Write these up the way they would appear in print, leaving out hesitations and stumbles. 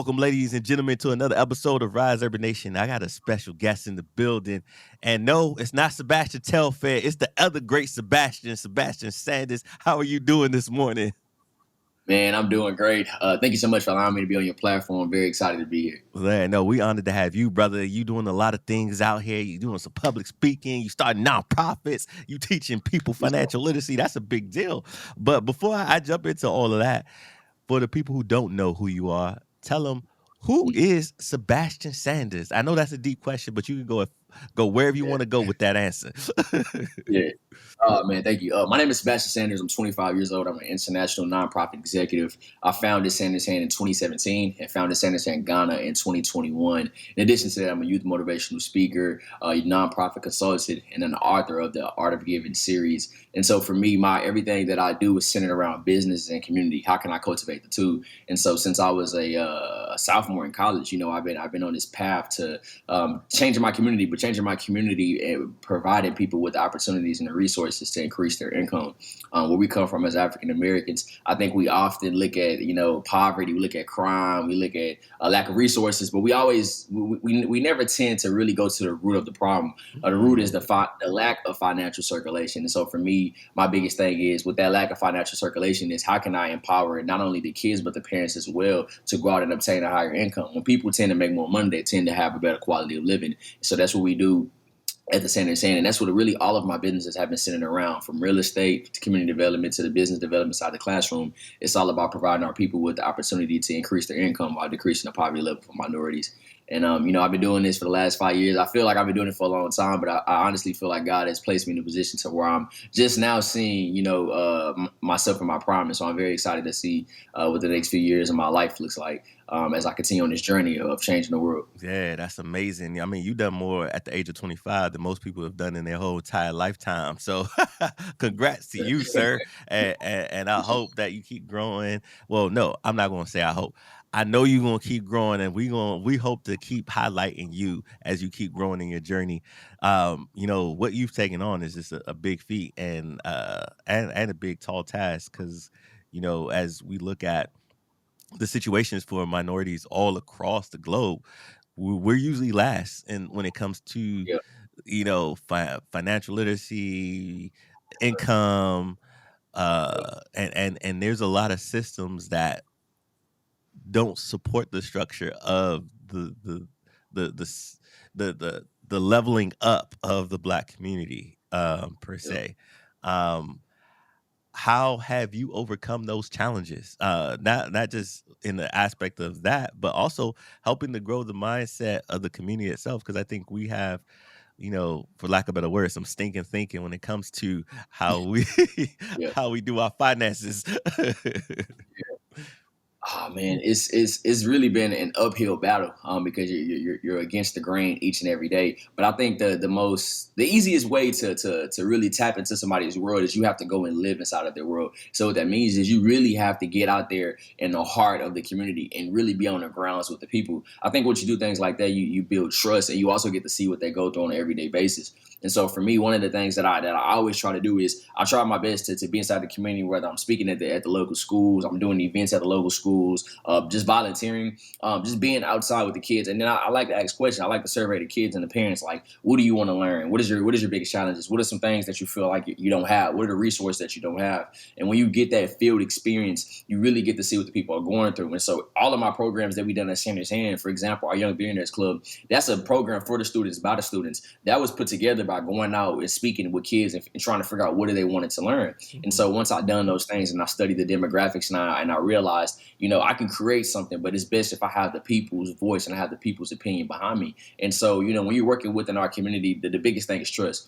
Welcome, ladies and gentlemen, to another episode of Rise Urban Nation. I got a special guest in the building. And no, it's not Sebastian Telfair. It's the other great Sebastian Sanders. How are you doing this morning? Man, I'm doing great. Thank you so much for allowing me to be on your platform. Very excited to be here. Man, no, we honored to have you, brother. You doing a lot of things out here. You doing some public speaking. You starting nonprofits. You teaching people Yes, sir. financial literacy. That's a big deal. But before I jump into all of that, for the people who don't know who you are, tell them, who is Sebastian Sanders? I know that's a deep question, but you can go wherever you Yeah. want to go with that answer. Yeah. Man, thank you. My name is Sebastian Sanders. I'm 25 years old. I'm an international nonprofit executive. I founded Sanders Hand in 2017 and founded Sanders Hand Ghana in 2021. In addition to that, I'm a youth motivational speaker, a nonprofit consultant, and an author of the Art of Giving series. And so for me, my everything that I do is centered around business and community. How can I cultivate the two? And so since I was a sophomore in college, I've been on this path to changing my community, but changing my community and providing people with the opportunities and the resources to increase their income. Where we come from as African Americans, I think we often look at poverty, we look at crime, we look at a lack of resources, but we never tend to really go to the root of the problem. The root is the lack of financial circulation. And so for me, my biggest thing is with that lack of financial circulation is how can I empower not only the kids but the parents as well to go out and obtain a higher income. When people tend to make more money, they tend to have a better quality of living. So that's what we do at the Sanders Hand. And that's what really all of my businesses have been centered around, from real estate to community development to the business development side of the classroom. It's all about providing our people with the opportunity to increase their income while decreasing the poverty level for minorities. And, I've been doing this for the last 5 years. I feel like I've been doing it for a long time, but I honestly feel like God has placed me in a position to where I'm just now seeing, myself in my prime. And so I'm very excited to see what the next few years of my life looks like as I continue on this journey of changing the world. Yeah, that's amazing. I mean, you done more at the age of 25 than most people have done in their whole entire lifetime. So congrats to you, sir. And I hope that you keep growing. Well, no, I'm not going to say I hope. I know you're going to keep growing, and we hope to keep highlighting you as you keep growing in your journey. What you've taken on is just a big feat and a big tall task, because, as we look at the situations for minorities all across the globe, we're usually last. And when it comes to, Yeah. financial literacy, income, and there's a lot of systems that don't support the structure of the leveling up of the Black community, per Yeah. se. Um, how have you overcome those challenges? Not just in the aspect of that, but also helping to grow the mindset of the community itself. Because I think we have, for lack of a better word, some stinking thinking when it comes to how we Yeah. how we do our finances. Oh man, it's really been an uphill battle because you're against the grain each and every day. But I think the easiest way to really tap into somebody's world is you have to go and live inside of their world. So what that means is you really have to get out there in the heart of the community and really be on the grounds with the people. I think once you do things like that, you build trust, and you also get to see what they go through on an everyday basis. And so for me, one of the things that I always try to do is I try my best to be inside the community, whether I'm speaking at the local schools, I'm doing events at the local schools, just volunteering, just being outside with the kids. And then I like to ask questions. I like to survey the kids and the parents, like, what do you want to learn? What is your biggest challenges? What are some things that you feel like you don't have? What are the resources that you don't have? And when you get that field experience, you really get to see what the people are going through. And so all of my programs that we done at Sanders Hand, for example, our Young Billionaires Club, that's a program for the students, by the students. That was put together by going out and speaking with kids and trying to figure out what do they wanted to learn. And so once I done those things and I studied the demographics now, and I realized, I can create something, but it's best if I have the people's voice and I have the people's opinion behind me. And so, when you're working within our community, the biggest thing is trust.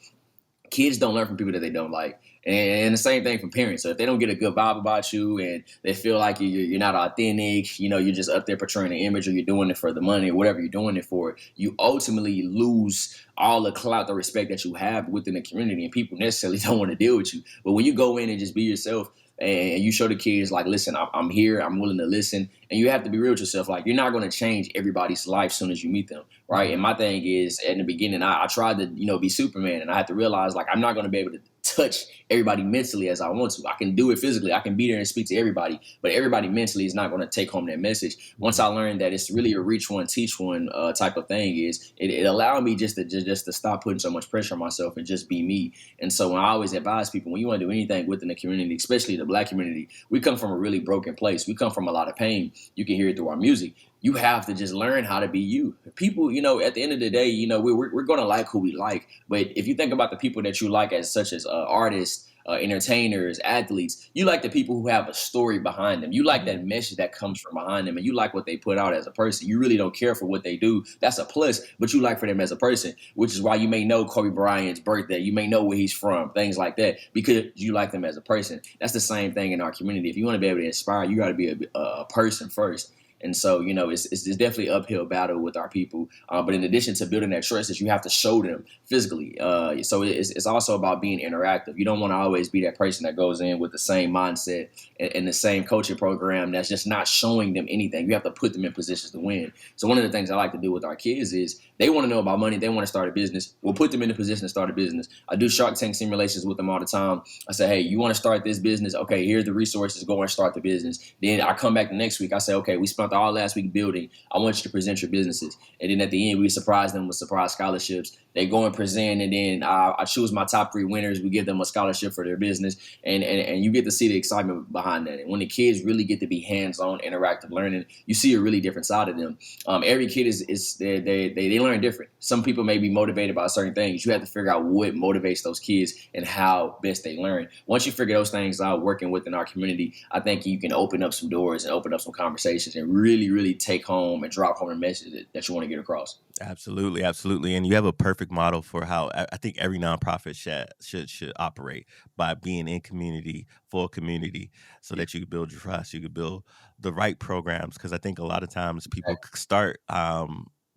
Kids don't learn from people that they don't like. And the same thing from parents. So if they don't get a good vibe about you and they feel like you're not authentic, you're just up there portraying an image, or you're doing it for the money or whatever you're doing it for, you ultimately lose all the clout, the respect that you have within the community, and people necessarily don't want to deal with you. But when you go in and just be yourself, and you show the kids, like, listen, I'm here, I'm willing to listen, and you have to be real with yourself. Like, you're not going to change everybody's life as soon as you meet them, right? And my thing is, in the beginning, I tried to, be Superman, and I had to realize, like, I'm not going to be able to touch everybody mentally as I want to. I can do it physically. I can be there and speak to everybody, but everybody mentally is not going to take home that message. Once Mhm. I learned that it's really a reach one, teach one type of thing, it allowed me just to stop putting so much pressure on myself and just be me. And so when I always advise people, when you want to do anything within the community, especially the Black community, we come from a really broken place. We come from a lot of pain. You can hear it through our music. You have to just learn how to be you. People, at the end of the day, we're going to like who we like. But if you think about the people that you like, as such as artists, entertainers, athletes, you like the people who have a story behind them. You like Mhm. that message that comes from behind them, and you like what they put out as a person. You really don't care for what they do. That's a plus, but you like for them as a person, which is why you may know Kobe Bryant's birthday. You may know where he's from, things like that, because you like them as a person. That's the same thing in our community. If you want to be able to inspire, you got to be a person first. And so, it's definitely an uphill battle with our people. But in addition to building that trust, is you have to show them physically. So it's also about being interactive. You don't want to always be that person that goes in with the same mindset and the same coaching program that's just not showing them anything. You have to put them in positions to win. So one of the things I like to do with our kids is they want to know about money. They want to start a business. We'll put them in a position to start a business. I do Shark Tank simulations with them all the time. I say, hey, you want to start this business? Okay, here's the resources. Go and start the business. Then I come back the next week. I say, okay, we spent all last week building. I want you to present your businesses. And then at the end, we surprise them with surprise scholarships. They go and present, and then I choose my top 3 winners. We give them a scholarship for their business, and you get to see the excitement behind that. And when the kids really get to be hands-on, interactive learning, you see a really different side of them. Every kid is they learn different. Some people may be motivated by certain things. You have to figure out what motivates those kids and how best they learn. Once you figure those things out, working within our community, I think you can open up some doors and open up some conversations and really, really take home and drop home a message that you want to get across. Absolutely, absolutely, and you have a perfect model for how I think every nonprofit should operate by being in community for community, so Yeah, that you can build trust, you can build the right programs. Because I think a lot of times people exactly. start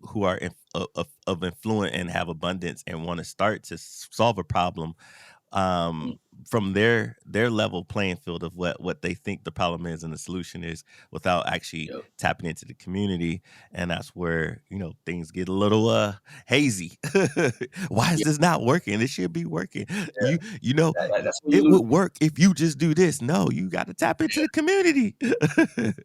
who are of influence and have abundance and want to start to solve a problem um, Mm, from their level playing field of what they think the problem is and the solution is without actually yep. tapping into the community, and that's where things get a little hazy. Why is Yeah, this not working? It should be working. yeah. You know That's when you it lose would people. work if you just do this. No, you got to tap into the community. Exactly.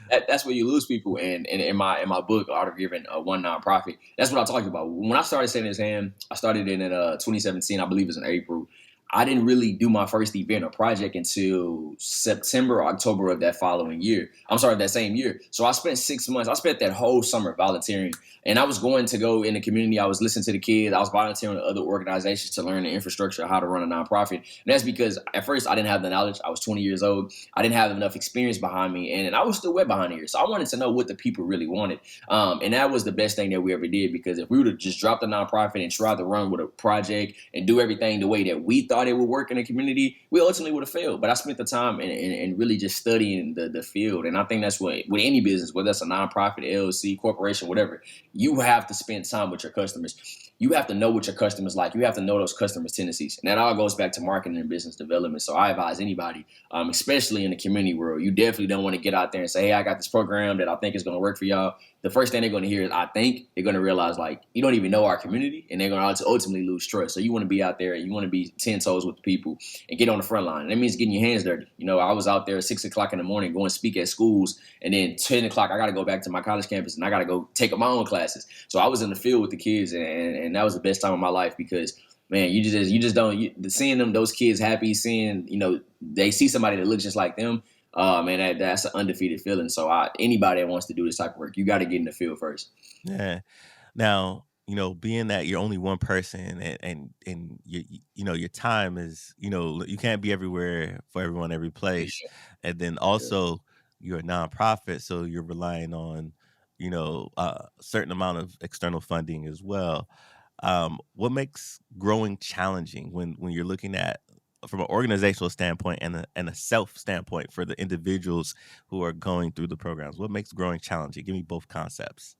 That's where you lose people. And in my book, Art of Giving, One Nonprofit, that's what I talked about. When I started Setting His Hand, I started in 2017. I believe it's in April. I didn't really do my first event or project until September or October of that following year. I'm sorry, that same year. So I spent 6 months. I spent that whole summer volunteering, and I was going to go in the community. I was listening to the kids. I was volunteering with other organizations to learn the infrastructure of how to run a nonprofit. And that's because at first I didn't have the knowledge. I was 20 years old. I didn't have enough experience behind me, and I was still wet behind here. So I wanted to know what the people really wanted, and that was the best thing that we ever did. Because if we would have just dropped the nonprofit and tried to run with a project and do everything the way that we thought it would work in the community, we ultimately would have failed. But I spent the time and really just studying the field, and I think that's what with any business, whether it's a nonprofit, LLC, corporation, whatever, you have to spend time with your customers. You have to know what your customers like. You have to know those customers' tendencies, and that all goes back to marketing and business development. So I advise anybody, especially in the community world. You definitely don't want to get out there and say, "Hey, I got this program that I think is going to work for y'all." The first thing they're going to hear is, "I think." They're going to realize like you don't even know our community, and they're going to ultimately lose trust. So you want to be out there and you want to be 10 toes with the people and get on the front line. And that means getting your hands dirty. I was out there at 6 o'clock in the morning going to speak at schools, and then 10 o'clock I got to go back to my college campus and I got to go take up my own classes. So I was in the field with the kids, and that was the best time of my life because man, you just don't seeing those kids happy, seeing they see somebody that looks just like them. Man, that's an undefeated feeling. So anybody that wants to do this type of work, you got to get in the field first. Yeah. Now, being that you're only one person and your time is, you can't be everywhere for everyone, every place. Yeah, And then yeah. also you're a nonprofit, so you're relying on, a certain amount of external funding as well. What makes growing challenging when you're looking at from an organizational standpoint and a self standpoint for the individuals who are going through the programs? What makes growing challenging? Give me both concepts.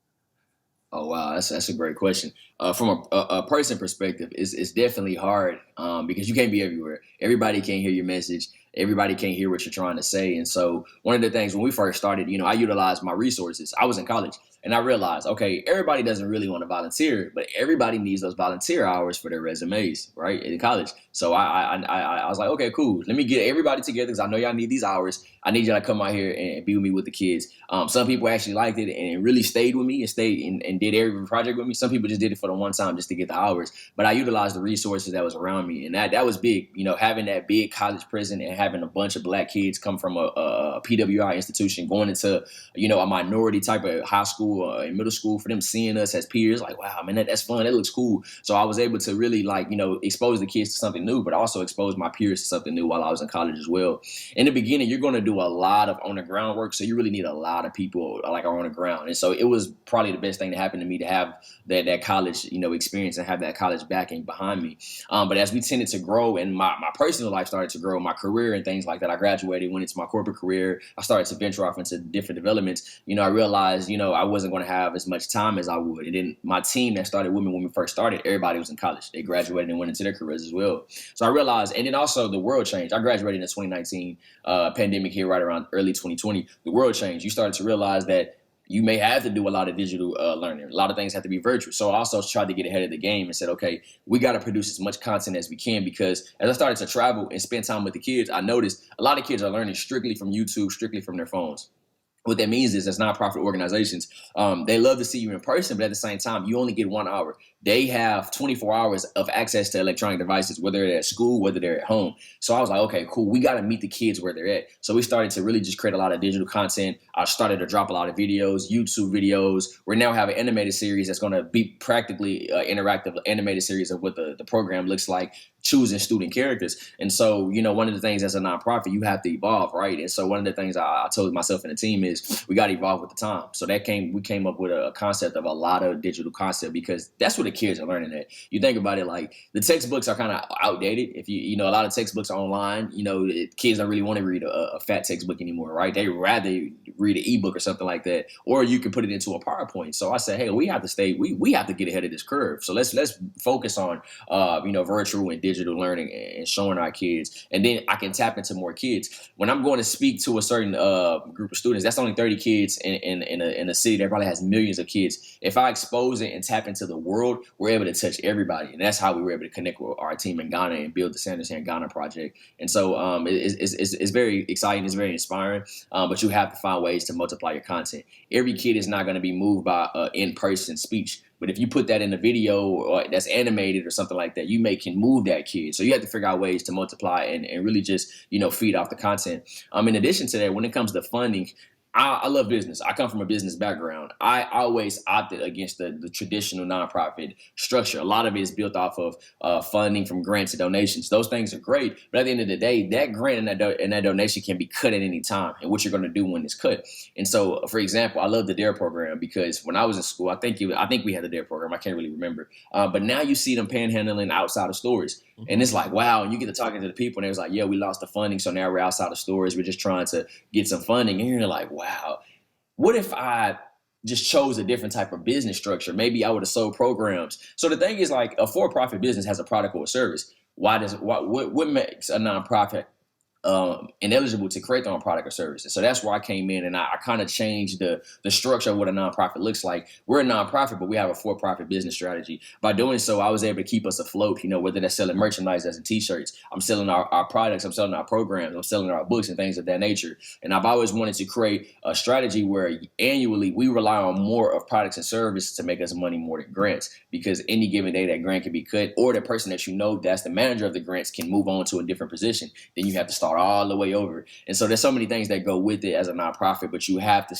Oh wow, that's a great question. From a person perspective, it's definitely hard because you can't be everywhere. Everybody can't hear your message. everybody can't hear what you're trying to say. And so one of the things when we first started, I utilized my resources. I was in college and I realized, okay, everybody doesn't really want to volunteer, but everybody needs those volunteer hours for their resumes, right? In college. So I was like, okay, cool. Let me get everybody together because I know y'all need these hours. I need y'all to come out here and be with me with the kids. Some people actually liked it and really stayed with me and stayed and did every project with me. Some people just did it for the one time just to get the hours. But I utilized the resources that was around me, and that was big. Having that big college prison and having a bunch of black kids come from a PWI institution going into a minority type of high school and middle school, for them seeing us as peers, like, wow, man, that's fun. That looks cool. So I was able to really expose the kids to something new, but also expose my peers to something new while I was in college as well. In the beginning, you're going to do a lot of on the ground work, so you really need a lot of people like on the ground. And so it was probably the best thing to happen to me to have that college experience and have that college backing behind me. But as we tended to grow and my personal life started to grow, my career and things like that, I graduated, went into my corporate career. I started to venture off into different developments. I realized, I wasn't going to have as much time as I would. And then my team that started with me when we first started, everybody was in college. They graduated and went into their careers as well. So I realized, and then also the world changed. I graduated in 2019, pandemic here right around early 2020. The world changed. You started to realize that you may have to do a lot of digital learning. A lot of things have to be virtual. So I also tried to get ahead of the game and said, okay, we got to produce as much content as we can, because as I started to travel and spend time with the kids, I noticed a lot of kids are learning strictly from YouTube, strictly from their phones. What that means is, as nonprofit organizations, they love to see you in person, but at the same time, you only get 1 hour. They have 24 hours of access to electronic devices, whether they're at school, whether they're at home. So I was like, okay, cool. We got to meet the kids where they're at. So we started to really just create a lot of digital content. I started to drop a lot of videos, YouTube videos. We now have an animated series that's going to be practically interactive animated series of what the program looks like, choosing student characters. And so, one of the things as a nonprofit, you have to evolve, right? And so one of the things I told myself and the team is we got to evolve with the time. So we came up with a concept of a lot of digital concept, because that's what the kids are learning at. You think about it, like the textbooks are kind of outdated. If a lot of textbooks are online, kids don't really want to read a fat textbook anymore, right? They rather read an ebook or something like that, or you can put it into a PowerPoint. So I said, hey, we have to we have to get ahead of this curve. So let's focus on, virtual and digital learning and showing our kids. And then I can tap into more kids. When I'm going to speak to a certain group of students, that's only 30 kids in a city that probably has millions of kids. If I expose it and tap into the world, we're able to touch everybody. And that's how we were able to connect with our team in Ghana and build the Sanders in Ghana project. And so it's very exciting. It's very inspiring. But you have to find ways to multiply your content. Every kid is not going to be moved by in-person speech. But if you put that in a video or that's animated or something like that, you can move that kid. So you have to figure out ways to multiply and really just, feed off the content. In addition to that, when it comes to funding, I love business. I come from a business background. I always opted against the traditional nonprofit structure. A lot of it is built off of funding from grants and donations. Those things are great, but at the end of the day, that grant and that donation can be cut at any time, and what you're going to do when it's cut. And so, for example, I love the DARE program, because when I was in school, I think we had the DARE program. I can't really remember, but now you see them panhandling outside of stores. And it's like, wow, and you get to talking to the people, and it was like, yeah, we lost the funding, so now we're outside of stores. We're just trying to get some funding. And you're like, wow, what if I just chose a different type of business structure? Maybe I would have sold programs. So the thing is, like, a for-profit business has a product or a service. What makes a nonprofit ineligible to create their own product or services? So that's where I came in, and I kind of changed the structure of what a nonprofit looks like. We're a nonprofit, but we have a for-profit business strategy. By doing so, I was able to keep us afloat, whether that's selling merchandise as in t-shirts, I'm selling our products, I'm selling our programs, I'm selling our books and things of that nature. And I've always wanted to create a strategy where annually we rely on more of products and services to make us money more than grants, because any given day that grant can be cut, or the person that that's the manager of the grants can move on to a different position. Then you have to start all the way over. And so there's so many things that go with it as a nonprofit, but you have to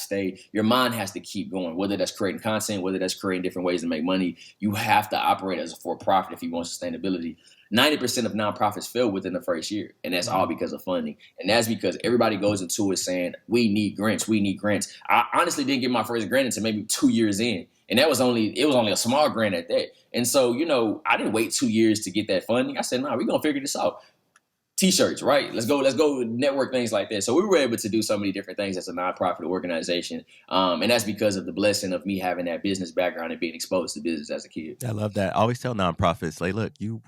your mind has to keep going, whether that's creating content, whether that's creating different ways to make money. You have to operate as a for-profit if you want sustainability. 90% of nonprofits fail within the first year, and that's all because of funding. And that's because everybody goes into it saying, we need grants, we need grants. I honestly didn't get my first grant until maybe 2 years in. And it was only a small grant at that. And so, I didn't wait 2 years to get that funding. I said, we're going to figure this out. T-shirts, right? Let's go network, things like that. So we were able to do so many different things as a nonprofit organization, and that's because of the blessing of me having that business background and being exposed to business as a kid. I love that. I always tell nonprofits, like, look, you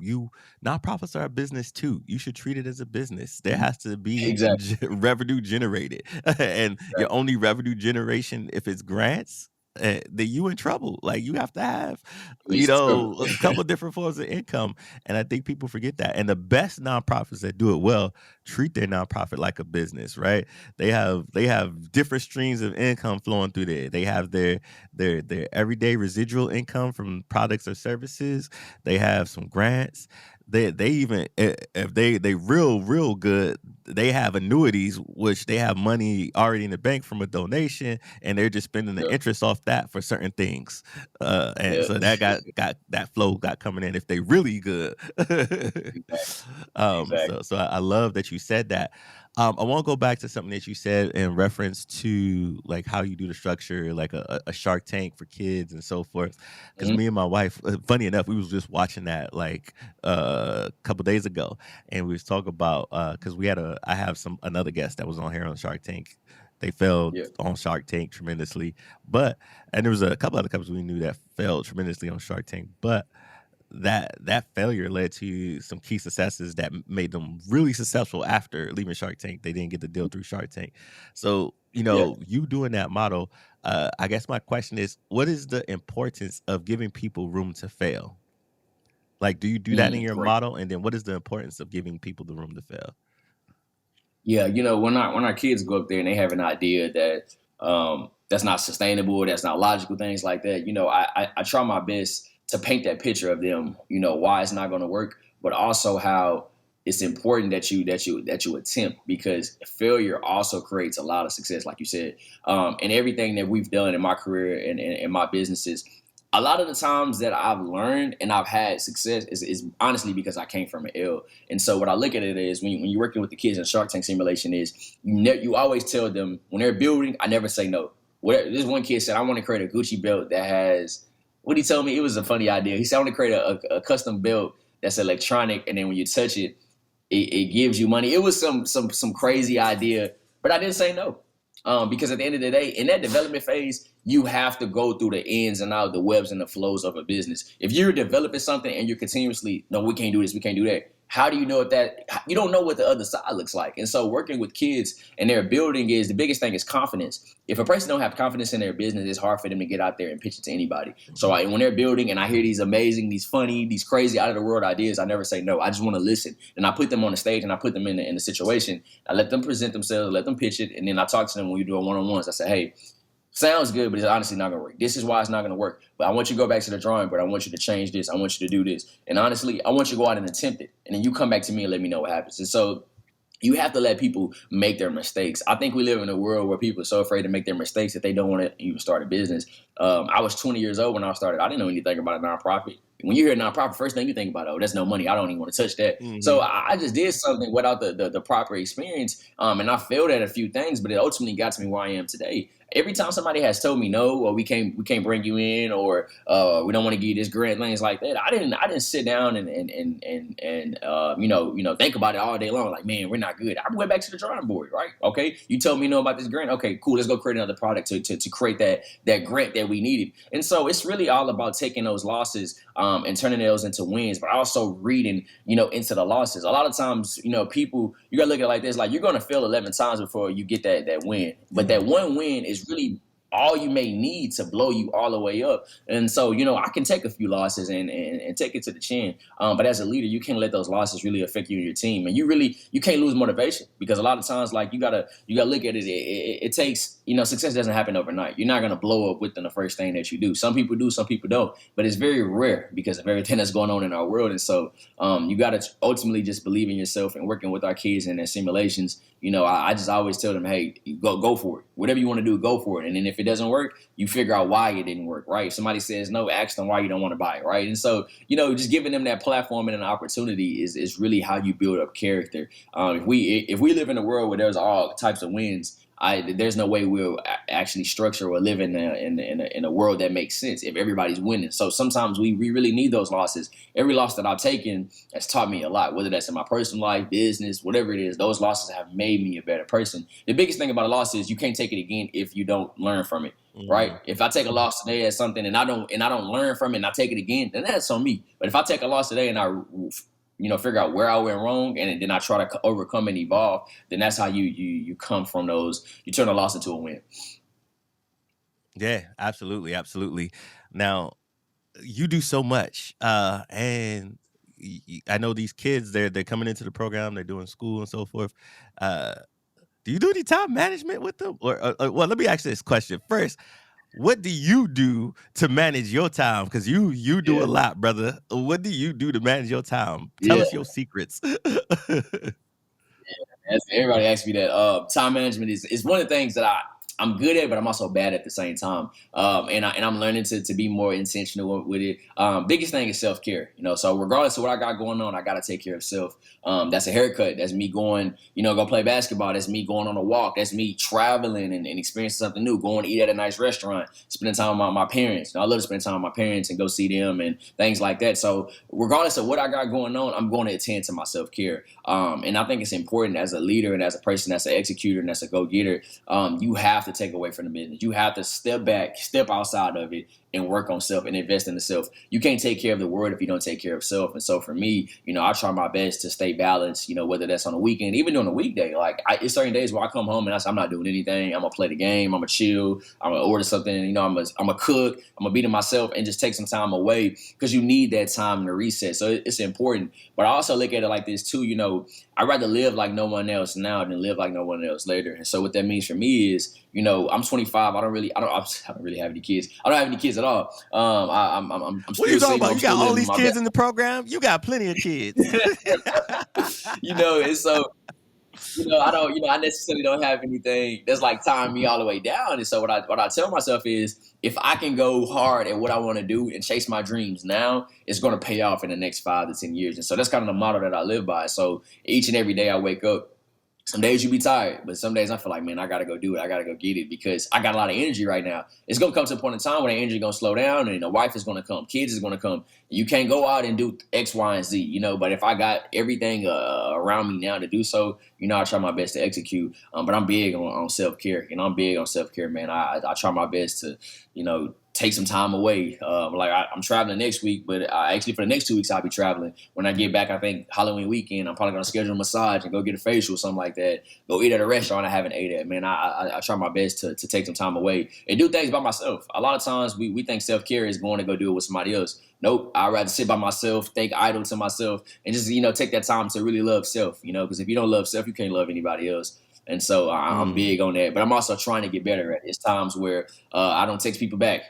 nonprofits are a business too. You should treat it as a business. There has to be Exactly. revenue generated, and your only revenue generation, if it's grants, then you in trouble. Like you have to have, It's true. a couple of different forms of income, and I think people forget that. And the best nonprofits that do it well treat their nonprofit like a business, right? They have different streams of income flowing through there. They have their everyday residual income from products or services. They have some grants. They even if they real good, they have annuities, which they have money already in the bank from a donation, and they're just spending the Yeah, interest off that for certain things. And yeah, so that got that flow got coming in if they really good. exactly, So exactly. so I love that you said that. I want to go back to something that you said in reference to like how you do the structure, like a Shark Tank for kids and so forth. Because Mhm. me and my wife, funny enough, we was just watching that like a couple days ago, and we was talking about because I have another guest that was on here on Shark Tank. They failed Yeah, on Shark Tank tremendously, but and there was a couple other couples we knew that failed tremendously on Shark Tank, but that failure led to some key successes that made them really successful after leaving Shark Tank. They didn't get the deal through Shark Tank. So, yeah. you doing that model, I guess my question is, what is the importance of giving people room to fail? Like, do you do that in your Great. model? And then what is the importance of giving people the room to fail? Yeah, when our kids go up there and they have an idea that that's not sustainable, that's not logical, things like that, I try my best to paint that picture of them, why it's not going to work, but also how it's important that you attempt, because failure also creates a lot of success, like you said. And everything that we've done in my career and my businesses, a lot of the times that I've learned and I've had success is honestly because I came from an L. And so what I look at it is when you're working with the kids in Shark Tank simulation is you always tell them when they're building, I never say no. This one kid said, I want to create a Gucci belt that has, what he told me, it was a funny idea. He said, I want to create a custom belt that's electronic. And then when you touch it, it gives you money. It was some crazy idea, but I didn't say no. Because at the end of the day, in that development phase, you have to go through the ins and out, the webs and the flows of a business. If you're developing something and you're continuously, no, we can't do this, we can't do that. How do you know if that you don't know what the other side looks like? And so working with kids and their building is the biggest thing is confidence. If a person don't have confidence in their business, it's hard for them to get out there and pitch it to anybody. So Mhm. when they're building and I hear these amazing, these funny, these crazy out of the world ideas, I never say no. I just want to listen. And I put them on the stage and I put them in the situation. I let them present themselves, let them pitch it, and then I talk to them when we do a one-on-ones. I say, hey, sounds good, but it's honestly not gonna work. This is why it's not gonna work. But I want you to go back to the drawing board. I want you to change this. I want you to do this. And honestly, I want you to go out and attempt it. And then you come back to me and let me know what happens. And so you have to let people make their mistakes. I think we live in a world where people are so afraid to make their mistakes that they don't want to even start a business. I was 20 years old when I started. I didn't know anything about a nonprofit. When you hear nonprofit, first thing you think about, oh, that's no money. I don't even want to touch that. So Mhm. I just did something without the proper experience, and I failed at a few things, but it ultimately got to me where I am today. Every time somebody has told me no, or we can't bring you in, or we don't want to give you this grant, things like that, I didn't sit down and think about it all day long. Like, man, we're not good. I went back to the drawing board, right? Okay, you told me no about this grant. Okay, cool. Let's go create another product to create that grant that we needed. And so it's really all about taking those losses and turning those into wins, but also reading into the losses. A lot of times, people, you gotta look at it like this: like you're gonna fail 11 times before you get that win, but Yeah. that one win is really all you may need to blow you all the way up. And so, I can take a few losses and take it to the chin. But as a leader, you can't let those losses really affect you and your team. And you can't lose motivation, because a lot of times, like you gotta look at it. It takes, success doesn't happen overnight. You're not gonna blow up within the first thing that you do. Some people do, some people don't. But it's very rare because of everything that's going on in our world. And so you got to ultimately just believe in yourself. And working with our kids in their simulations, I just always tell them, hey, go for it. Whatever you want to do, go for it. And then if it doesn't work, you figure out why it didn't work, right? If somebody says no, ask them why you don't want to buy it, right? And so, just giving them that platform and an opportunity is really how you build up character. If we live in a world where there's all types of wins, there's no way we'll actually structure or live in a world that makes sense if everybody's winning. So sometimes we really need those losses. Every loss that I've taken has taught me a lot, whether that's in my personal life, business, whatever it is. Those losses have made me a better person. The biggest thing about a loss is you can't take it again if you don't learn from it. Right? Mhm. If I take a loss today at something and I don't learn from it and I take it again, then that's on me. But if I take a loss today and I figure out where I went wrong and then I try to overcome and evolve, then that's how you come from those. You turn a loss into a win. Yeah, absolutely, absolutely. Now, you do so much, and I know these kids. They're coming into the program. They're doing school and so forth. Uh, do you do any time management with them? Or well, let me ask you this question first. What do you do to manage your time? Because you do a Yeah, lot, brother. What do you do to manage your time? Tell yeah. us your secrets. Everybody asks me that. Time management is one of the things that I'm good at, but I'm also bad at the same time. And I'm learning to be more intentional with it. Biggest thing is self care. So regardless of what I got going on, I got to take care of self. That's a haircut. That's me going, go play basketball. That's me going on a walk. That's me traveling and experiencing something new. Going to eat at a nice restaurant. Spending time with my parents. I love to spend time with my parents and go see them and things like that. So regardless of what I got going on, I'm going to attend to my self care. And I think it's important as a leader and as a person that's an executor and that's a go-getter, you have to take away from the business. You have to step back, step outside of it, and work on self and invest in the self. You can't take care of the world if you don't take care of self. And so for me, I try my best to stay balanced, whether that's on a weekend, even during a weekday. Like it's certain days where I come home and I'm not doing anything. I'm gonna play the game. I'm gonna chill. I'm gonna order something. I'm gonna cook. I'm gonna be to myself and just take some time away because you need that time to reset. So it's important. But I also look at it like this too. I'd rather live like no one else now than live like no one else later. And so what that means for me is, I'm 25. I don't really have any kids. I don't have any kids at all. I'm What are you still talking single. about? I'm You still got all living these my best. kids in the program. You got plenty of kids. And so I necessarily don't have anything that's like tying me all the way down. And so what I tell myself is if I can go hard at what I want to do and chase my dreams now, it's going to pay off in the next 5 to 10 years. And so that's kind of the motto that I live by. So each and every day I wake up, some days you be tired, but some days I feel like, man, I gotta go do it. I gotta go get it because I got a lot of energy right now. It's gonna come to a point in time where the energy gonna slow down, and the wife is gonna come, kids is gonna come. You can't go out and do X, Y, and Z. But if I got everything around me now to do so, I try my best to execute. But I'm big on self care. I'm big on self care, man. I try my best to, take some time away. I'm traveling next week, but actually for the next 2 weeks I'll be traveling. When I get back, I think Halloween weekend, I'm probably gonna schedule a massage and go get a facial or something like that. Go eat at a restaurant I haven't ate at. Man, I try my best to take some time away and do things by myself. A lot of times we think self care is going to go do it with somebody else. Nope, I'd rather sit by myself, think idle to myself, and just take that time to really love self. Because if you don't love self, you can't love anybody else. And so I'm Mm. big on that, but I'm also trying to get better at it. It's times where I don't text people back.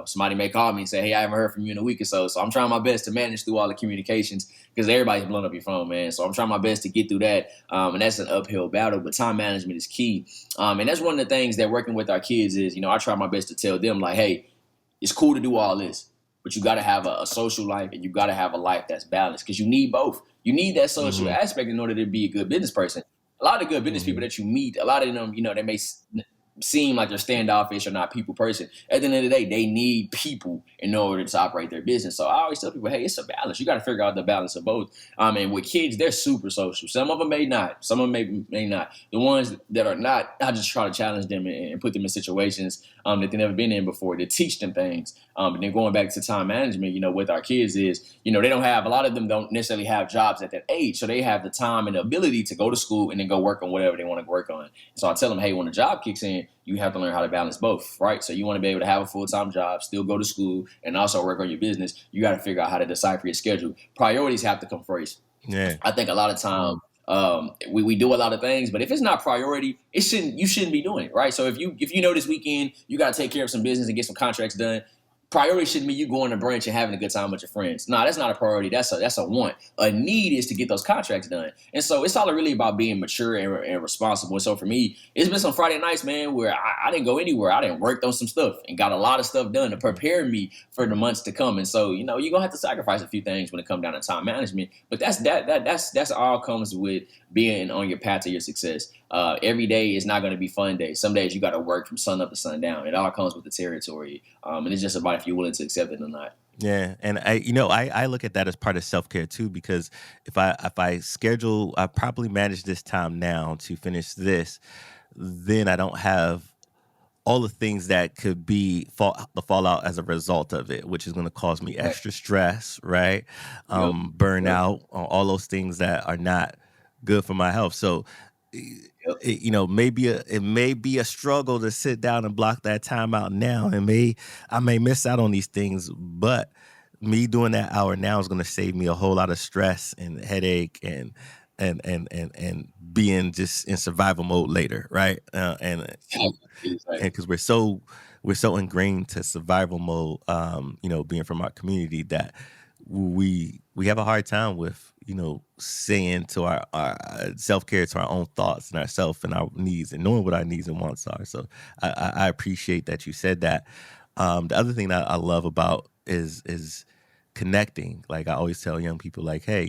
Somebody may call me and say, "Hey, I haven't heard from you in a week or so." So I'm trying my best to manage through all the communications because everybody's blowing up your phone, man. So I'm trying my best to get through that, and that's an uphill battle. But time management is key, and that's one of the things that working with our kids is. I try my best to tell them like, "Hey, it's cool to do all this, but you got to have a social life and you got to have a life that's balanced because you need both. You need that social Mhm. aspect in order to be a good business person. A lot of good business people Mhm. that you meet, a lot of them, they may seem like they're standoffish or not people person. At the end of the day, they need people in order to operate their business. So I always tell people, hey, it's a balance. You got to figure out the balance of both. And with kids, they're super social. Some of them may not. Some of them may not. The ones that are not, I just try to challenge them and put them in situations that they've never been in before to teach them things. And then going back to time management, with our kids is, they don't have, a lot of them don't necessarily have jobs at that age. So they have the time and the ability to go to school and then go work on whatever they want to work on. So I tell them, hey, when the job kicks in, you have to learn how to balance both, right? So you want to be able to have a full-time job, still go to school, and also work on your business. You got to figure out how to decipher your schedule. Priorities have to come first. Yeah. I think a lot of time we do a lot of things, but if it's not priority, you shouldn't be doing it, right? So if you know this weekend you got to take care of some business and get some contracts done, priority shouldn't be you going to brunch and having a good time with your friends. No, that's not a priority. That's a want. A need is to get those contracts done. And so it's all really about being mature and responsible. And so for me, it's been some Friday nights, man, where I didn't go anywhere. I didn't work on some stuff and got a lot of stuff done to prepare me for the months to come. And so, you're gonna have to sacrifice a few things when it comes down to time management. But that's all comes with being on your path to your success. Every day is not going to be fun day. Some days you got to work from sun up to sundown. It all comes with the territory, and it's just about if you're willing to accept it or not. Yeah, and I look at that as part of self care too, because if I schedule, I probably manage this time now to finish this, then I don't have all the things that could be the fallout as a result of it, which is going to cause me Right. extra stress, right? Yep. Yep. Burnout, all those things that are not good for my health. So, Yep. maybe it may be a struggle to sit down and block that time out now, and I may miss out on these things, but me doing that hour now is going to save me a whole lot of stress and headache and being just in survival mode later, right? Exactly. Exactly. Because we're so ingrained to survival mode, being from our community, that we have a hard time with saying to our self-care, to our own thoughts and ourself and our needs, and knowing what our needs and wants are. So I appreciate that you said that. The other thing that I love about is connecting. Like, I always tell young people, like, hey,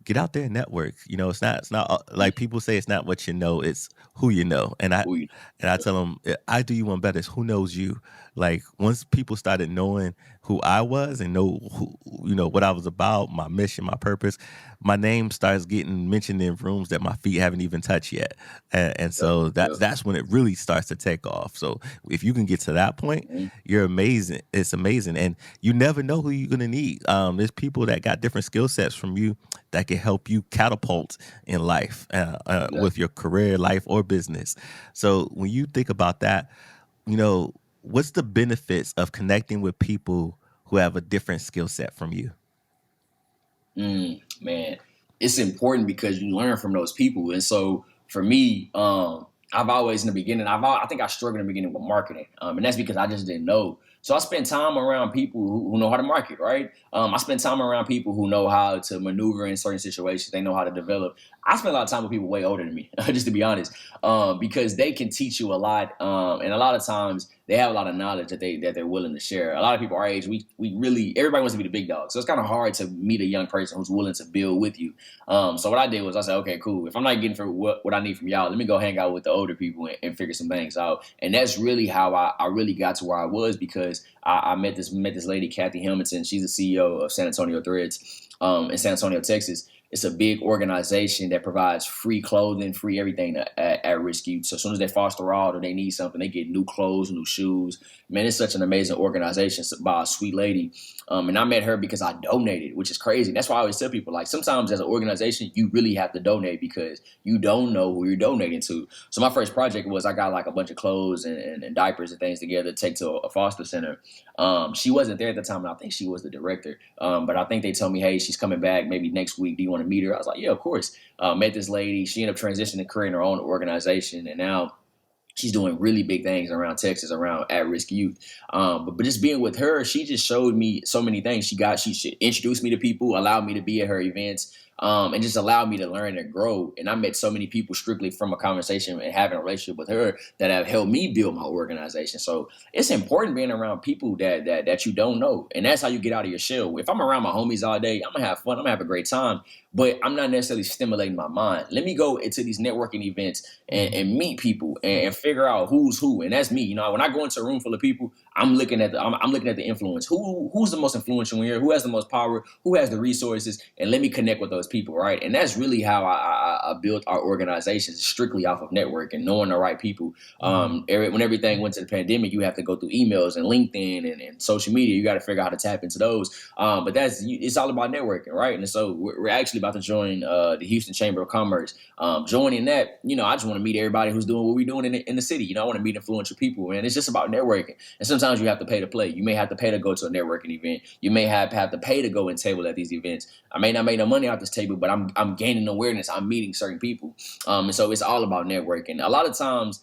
get out there and network. It's not like people say, it's not what you know, it's who you know. And I Who you and I tell them, I do you one better. It's who knows you. Like, once people started knowing who I was and know what I was about, my mission, my purpose, my name starts getting mentioned in rooms that my feet haven't even touched yet. And Yep. so Yep. that's when it really starts to take off. So if you can get to that point, Mhm. you're amazing. It's amazing. And you never know who you're gonna need. There's people that got different skill sets from you that can help you catapult in life, Yeah. with your career, life, or business. So when you think about that, what's the benefits of connecting with people who have a different skill set from you? Man, it's important because you learn from those people. And so for me, I've always in the beginning, I think I struggled in the beginning with marketing, and that's because I just didn't know. So I spent time around people who know how to market, right? I spent time around people who know how to maneuver in certain situations. They know how to develop. I spent a lot of time with people way older than me, just to be honest, because they can teach you a lot, and a lot of times they have a lot of knowledge that they're willing to share. A lot of people our age, we really everybody wants to be the big dog, so it's kind of hard to meet a young person who's willing to build with you. So what I did was I said, okay, cool. If I'm not getting for what I need from y'all, let me go hang out with the older people and figure some things out. And that's really how I really got to where I was, because I met this lady, Kathy Hamilton. She's the CEO of San Antonio Threads, in San Antonio, Texas. It's a big organization that provides free clothing, free everything to at-risk youth. So as soon as they foster out or they need something, they get new clothes, new shoes. Man, it's such an amazing organization by a sweet lady. And I met her because I donated, which is crazy. That's why I always tell people, like, sometimes as an organization, you really have to donate because you don't know who you're donating to. So my first project was I got like a bunch of clothes and diapers and things together to take to a foster center. She wasn't there at the time, and I think she was the director. But I think they told me, hey, she's coming back maybe next week. Do you want to meet her? I was like, yeah, of course. Met this lady. She ended up transitioning, creating her own organization, and now she's doing really big things around Texas, around at-risk youth. But just being with her, she just showed me so many things. She introduced me to people, allowed me to be at her events, and just allowed me to learn and grow. And I met so many people strictly from a conversation and having a relationship with her that have helped me build my organization. So it's important being around people that you don't know, and that's how you get out of your shell. If I'm around my homies all day, I'm gonna have fun. I'm gonna have a great time, but I'm not necessarily stimulating my mind. Let me go into these networking events and meet people and figure out who's who. And that's me. When I go into a room full of people, I'm looking at the influence. Who's the most influential in here? Who has the most power? Who has the resources? And let me connect with those people, right? And that's really how I built our organizations, strictly off of network and knowing the right people. Mhm. When everything went to the pandemic, you have to go through emails and LinkedIn and social media. You got to figure out how to tap into those. But it's all about networking, right? And so we're actually about to join the Houston Chamber of Commerce. Joining that, I just want to meet everybody who's doing what we're doing in the city. I want to meet influential people, and it's just about networking. And sometimes you have to pay to play. You may have to pay to go to a networking event. You may have to pay to go and table at these events. I may not make no money off this table, but I'm gaining awareness. I'm meeting certain people, and so it's all about networking. A lot of times,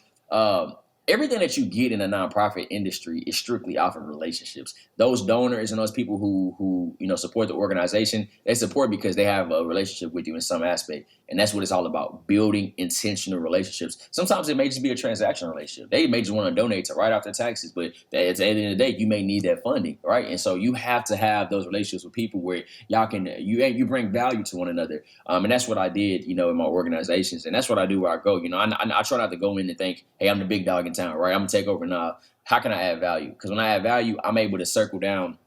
everything that you get in a nonprofit industry is strictly off of relationships. Those donors and those people who support the organization, they support because they have a relationship with you in some aspect, and that's what it's all about: building intentional relationships. Sometimes it may just be a transactional relationship. They may just want to donate to write off their taxes, but at the end of the day, you may need that funding, right? And so you have to have those relationships with people where y'all can you bring value to one another, and that's what I did, in my organizations, and that's what I do where I go. I try not to go in and think, hey, I'm the big dog in town, right? I'm gonna take over now. How can I add value? Because when I add value, I'm able to circle down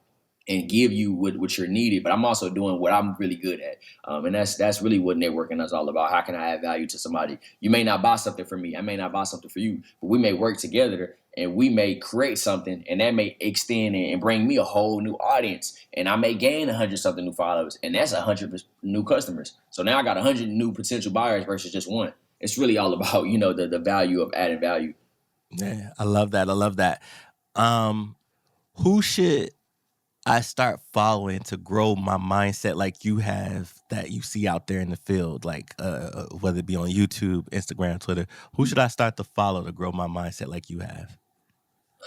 and give you what you're needed, but I'm also doing what I'm really good at, and that's really what networking is all about. How can I add value to somebody? You may not buy something from me, I may not buy something for you, but we may work together and we may create something, and that may extend and bring me a whole new audience, and I may gain 100 something new followers, and that's 100 new customers. So now I got 100 new potential buyers versus just one. It's really all about the value of adding value. Yeah, I love that. I love that. Um, who should I start following to grow my mindset like you have that you see out there in the field, like whether it be on YouTube, Instagram, Twitter? Who should I start to follow to grow my mindset like you have?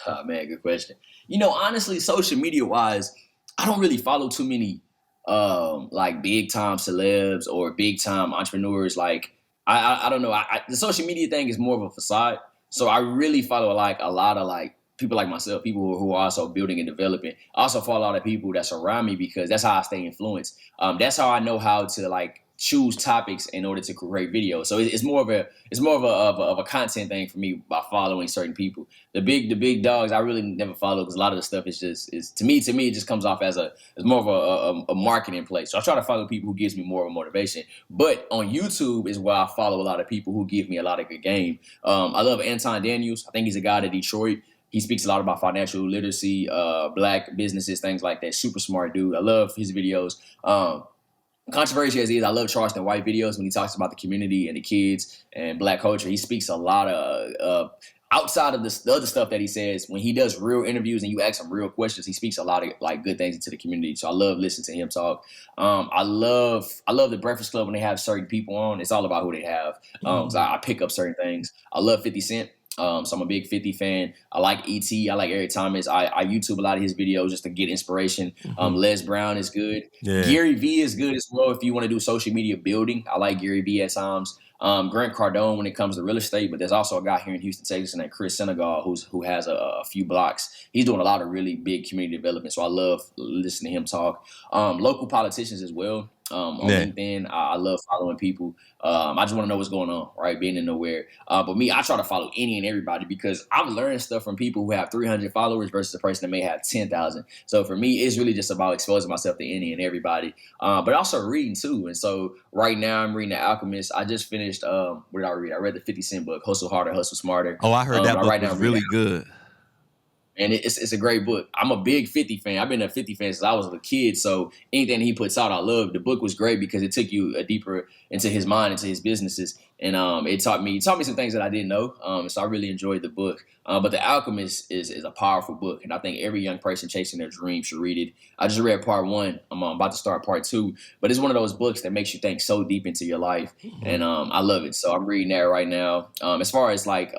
Oh man, good question. Honestly, social media wise, I don't really follow too many like big time celebs or big time entrepreneurs. Like I don't know. The social media thing is more of a facade. So I really follow like a lot of like people like myself, people who are also building and developing. I also follow a lot of people that surround me because that's how I stay influenced. That's how I know how to like choose topics in order to create videos. So it's more of a content thing for me by following certain people. The big dogs I really never follow because a lot of the stuff is just is to me it just comes off as more of a marketing play. So I try to follow people who gives me more of a motivation. But on YouTube is where I follow a lot of people who give me a lot of good game. I love Anton Daniels. I think he's a guy at Detroit. He speaks a lot about financial literacy, black businesses, things like that. Super smart dude. I love his videos. Controversial as he is, I love Charleston White videos when he talks about the community and the kids and black culture. He speaks a lot of outside of the other stuff that he says. When he does real interviews and you ask him real questions, he speaks a lot of like good things into the community. So I love listening to him talk. I love the Breakfast Club when they have certain people on. It's all about who they have. So I pick up certain things. I love 50 Cent. So I'm a big 50 fan. I like ET. I like Eric Thomas. I YouTube a lot of his videos just to get inspiration. Mhm. Les Brown is good. Yeah. Gary Vee is good as well if you want to do social media building. I like Gary Vee at times. Grant Cardone when it comes to real estate, but there's also a guy here in Houston, Texas, named Chris Senegal who has a few blocks. He's doing a lot of really big community development, so I love listening to him talk. Local politicians as well. On Yeah. LinkedIn, I love following people. I just want to know what's going on, right? Being in nowhere. But me, I try to follow any and everybody because I've learned stuff from people who have 300 followers versus a person that may have 10,000. So for me, it's really just about exposing myself to any and everybody, but also reading too. And so right now, I'm reading The Alchemist. I just finished. What did I read? I read the 50 Cent book, Hustle Harder, Hustle Smarter. Oh, I heard that book Right now, was I'm reading, really good. and it's a great book. I'm a big 50 fan. I've been a 50 fan since I was a kid. So anything he puts out, I love. The book was great because it took you a deeper into his mind, into his businesses, and it taught me some things that I didn't know. So I really enjoyed the book. But The Alchemist is a powerful book, and I think every young person chasing their dream should read it. I just read part one. I'm about to start part two, but it's one of those books that makes you think so deep into your life, Mhm. and I love it. So I'm reading that right now. As far as like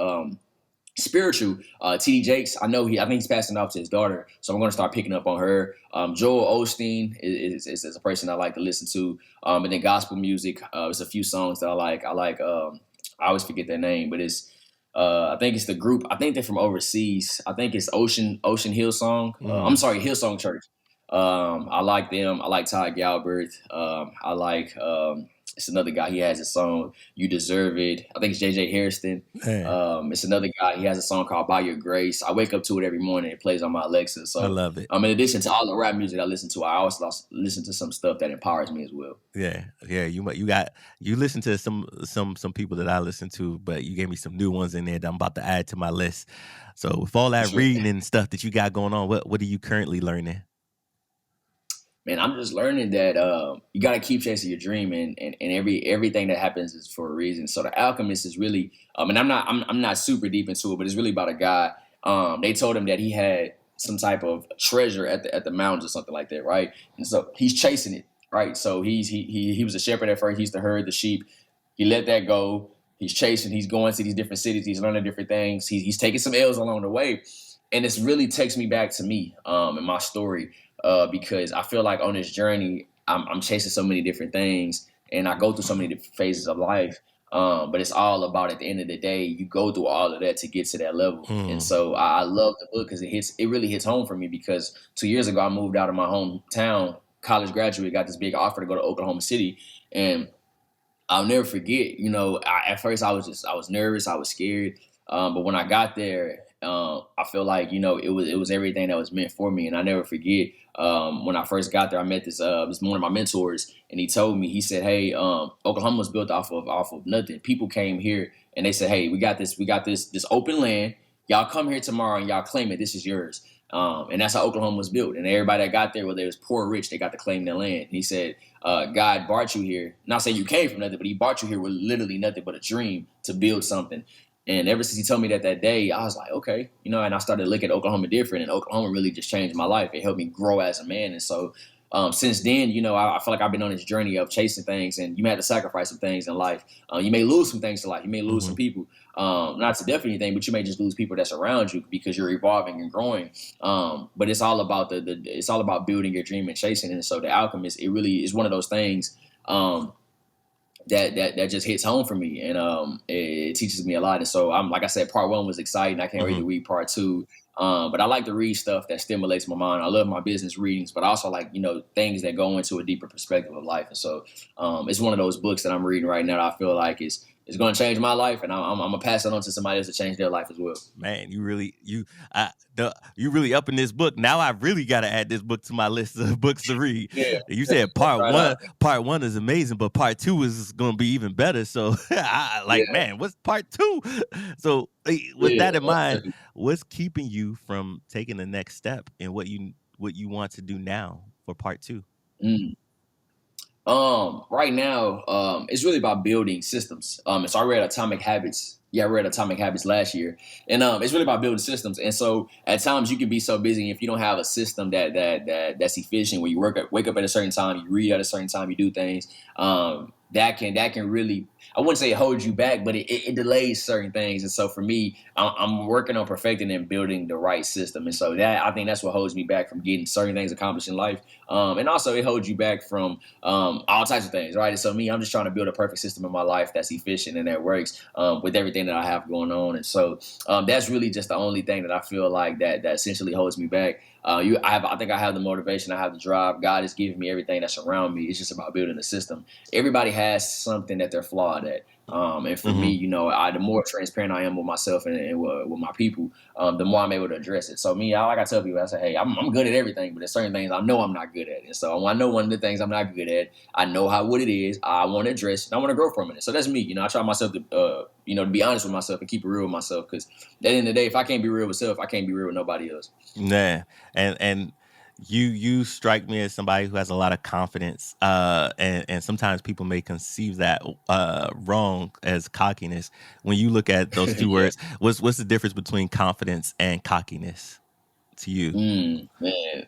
spiritual, TD Jakes, I think he's passing off to his daughter, so I'm going to start picking up on her. Joel Osteen is a person I like to listen to, and then gospel music. There's a few songs that I always forget their name, but it's I think it's the group. I think they're from overseas. I think it's Ocean Hill Song. I'm Mhm. sorry, Hillsong Church. I like them. I like Todd Galbert. I like it's another guy. He has a song "You Deserve It." I think it's JJ Harrison. Man, It's another guy. He has a song called "By Your Grace." I wake up to it every morning. It plays on my Alexa. I So, love it. in addition to all the rap music I listen to, I also listen to some stuff that empowers me as well. Yeah, yeah. You listen to some people that I listen to, but you gave me some new ones in there that I'm about to add to my list. So with all For that sure, reading and stuff that you got going on, what are you currently learning? man. I'm just learning that you got to keep chasing your dream, and everything that happens is for a reason. So The Alchemist is really, and I'm not super deep into it, but it's really about a guy. They told him that he had some type of treasure at the mountains or something like that, right? And so he's chasing it, right? So he was a shepherd at first. He used to herd the sheep. He let that go. He's chasing. He's going to these different cities. He's learning different things. He's taking some L's along the way, and this really takes me back to me and my story because I feel like on this journey, I'm chasing so many different things, and I go through so many different phases of life. But it's all about at the end of the day, you go through all of that to get to that level. And Mm, so I love the book because it really hits home for me because 2 years ago I moved out of my hometown, college graduate, got this big offer to go to Oklahoma City, and I'll never forget. At first I was nervous, I was scared, but when I got there, I feel like it was everything that was meant for me, and I never forget. When I first got there, I met this one of my mentors, and he told me, he said, "Hey, Oklahoma was built off of nothing. People came here and they said, hey, we got this open land. Y'all come here tomorrow and y'all claim it. This is yours." And that's how Oklahoma was built. And everybody that got there, whether it was poor or rich, they got to claim their land. And he said, God brought you here. Not saying you came from nothing, but he brought you here with literally nothing but a dream to build something. And ever since he told me that day, I was like, okay, and I started looking at Oklahoma different. And Oklahoma really just changed my life. It helped me grow as a man. And so since then, I feel like I've been on this journey of chasing things, and you may have to sacrifice some things in life. You may lose some things in life. You may lose some mhm, people, not to death or anything, but you may just lose people that's around you because you're evolving and growing. But it's all about it's all about building your dream and chasing it. And so The Alchemist, it really is one of those things. That just hits home for me, and it teaches me a lot. And so I'm like I said, part one was exciting. I can't wait mhm. to read part two. But I like to read stuff that stimulates my mind. I love my business readings, but I also like things that go into a deeper perspective of life. And so it's one of those books that I'm reading right now that I feel like is going to change my life, and I'm gonna pass it on to somebody else to change their life as well. Man, you really up in this book. Now I really got to add this book to my list of books to read. Yeah, You said right on. part one is amazing, but part two is going to be even better. So I like, Yeah, man, what's part two? So with yeah, that in most mind, definitely. what's keeping you from taking the next step in what you want to do now for part two? Mm. Right now, it's really about building systems. So I read Atomic Habits. Yeah, I read Atomic Habits last year, and it's really about building systems. And so at times you can be so busy if you don't have a system that's efficient. Where you wake up at a certain time, you read at a certain time, you do things. That can really, I wouldn't say it holds you back, but it delays certain things. And so for me, I'm working on perfecting and building the right system. And so that, I think that's what holds me back from getting certain things accomplished in life. And also it holds you back from all types of things, right? And so me, I'm just trying to build a perfect system in my life that's efficient and that works with everything that I have going on. And so that's really just the only thing that I feel like that essentially holds me back. I think I have the motivation, I have the drive. God has given me everything that's around me. It's just about building a system. Everybody has something that they're flawed at. And for me, Hmm. the more transparent I am with myself and with my people, the more I'm able to address it. So me, like I tell people, I say, hey, I'm good at everything, but there's certain things I know I'm not good at. And so I know one of the things I'm not good at. I know what it is. I want to address it. And I want to grow from it. So that's me. I try myself to be honest with myself and keep it real with myself. Because at the end of the day, if I can't be real with self, I can't be real with nobody else. Yeah, and you strike me as somebody who has a lot of confidence, and sometimes people may conceive that wrong as cockiness. When you look at those two Yeah. words, what's the difference between confidence and cockiness to you? Man.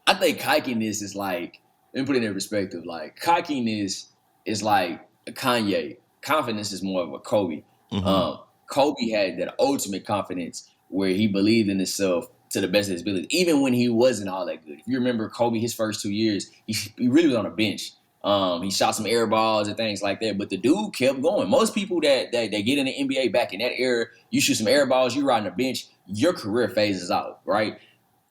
I think cockiness is like, let me put it in perspective. Like cockiness is like a Kanye. Confidence is more of a Kobe. Hmm. Um, Kobe had that ultimate confidence where he believed in himself to the best of his ability, even when he wasn't all that good. If you remember Kobe, his first 2 years, he really was on a bench. He shot some air balls and things like that, but the dude kept going. Most people that get in the NBA back in that era, you shoot some air balls, you ride on the bench, your career phases out, right?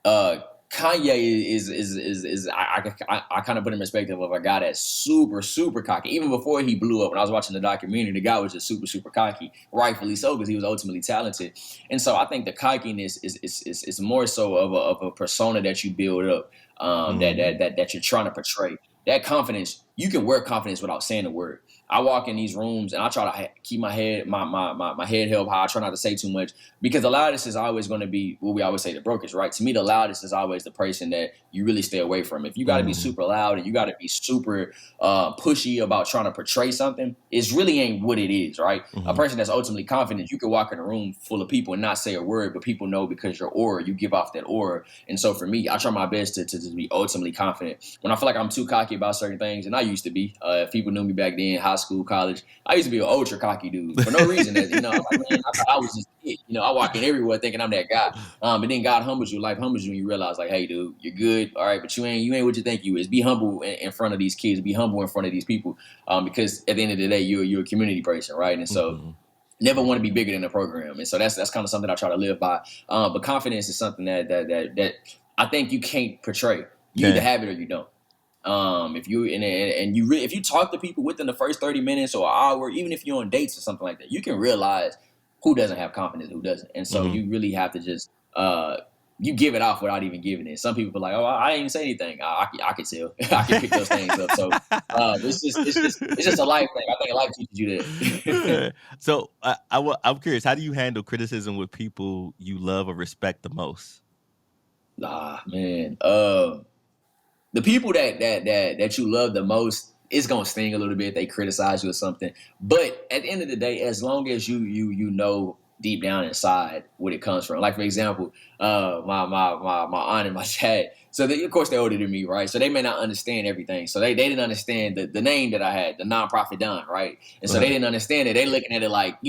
uh Kanye is I kind of put him in perspective of a guy that's super cocky. Even before he blew up, when I was watching the documentary, the guy was just super cocky, rightfully so, because he was ultimately talented. And so I think the cockiness is more so of a persona that you build up, Hmm. that you're trying to portray. That confidence, you can wear confidence without saying a word. I walk in these rooms and I try to keep my head held high. I try not to say too much because the loudest is always going to be what we always say, the brokers, right? To me, the loudest is always the person that you really stay away from. If you got to be Hmm. super loud and you got to be super pushy about trying to portray something, it really ain't what it is, right? A Hmm. person that's ultimately confident, you can walk in a room full of people and not say a word, but people know because your aura, you give off that aura. And so for me, I try my best to be ultimately confident. When I feel like I'm too cocky about certain things, and I used to be. If people knew me back then, high school, college, I used to be an ultra cocky dude for no reason. That I'm like, man, I thought I was just it. I walk in everywhere thinking I'm that guy. But then God humbles you, life humbles you, and you realize like, hey, dude, you're good, all right, but you ain't what you think you is. Be humble in front of these kids. Be humble in front of these people, because at the end of the day, you're a community person, right? And so Mhm. never want to be bigger than the program. And so that's kind of something I try to live by. But confidence is something that I think you can't portray. You either Yeah. have it or you don't. If you if you talk to people within the first 30 minutes or an hour, even if you're on dates or something like that, you can realize who doesn't have confidence, who doesn't. And so Mhm. you really have to just you give it off without even giving it. Some people are like, oh, I didn't even say anything. I can tell. I can pick those things up. So it's just a life thing. I think life teaches you that. So, I'm curious, how do you handle criticism with people you love or respect the most? Nah, man. The people that you love the most, it's gonna sting a little bit. They criticize you or something, but at the end of the day, as long as you know deep down inside what it comes from. Like for example, my aunt and my dad. So of course they're older than me, right? So they may not understand everything. So they didn't understand the name that I had, the nonprofit Don, right? And so they Uh-huh. didn't understand it. They looking at it like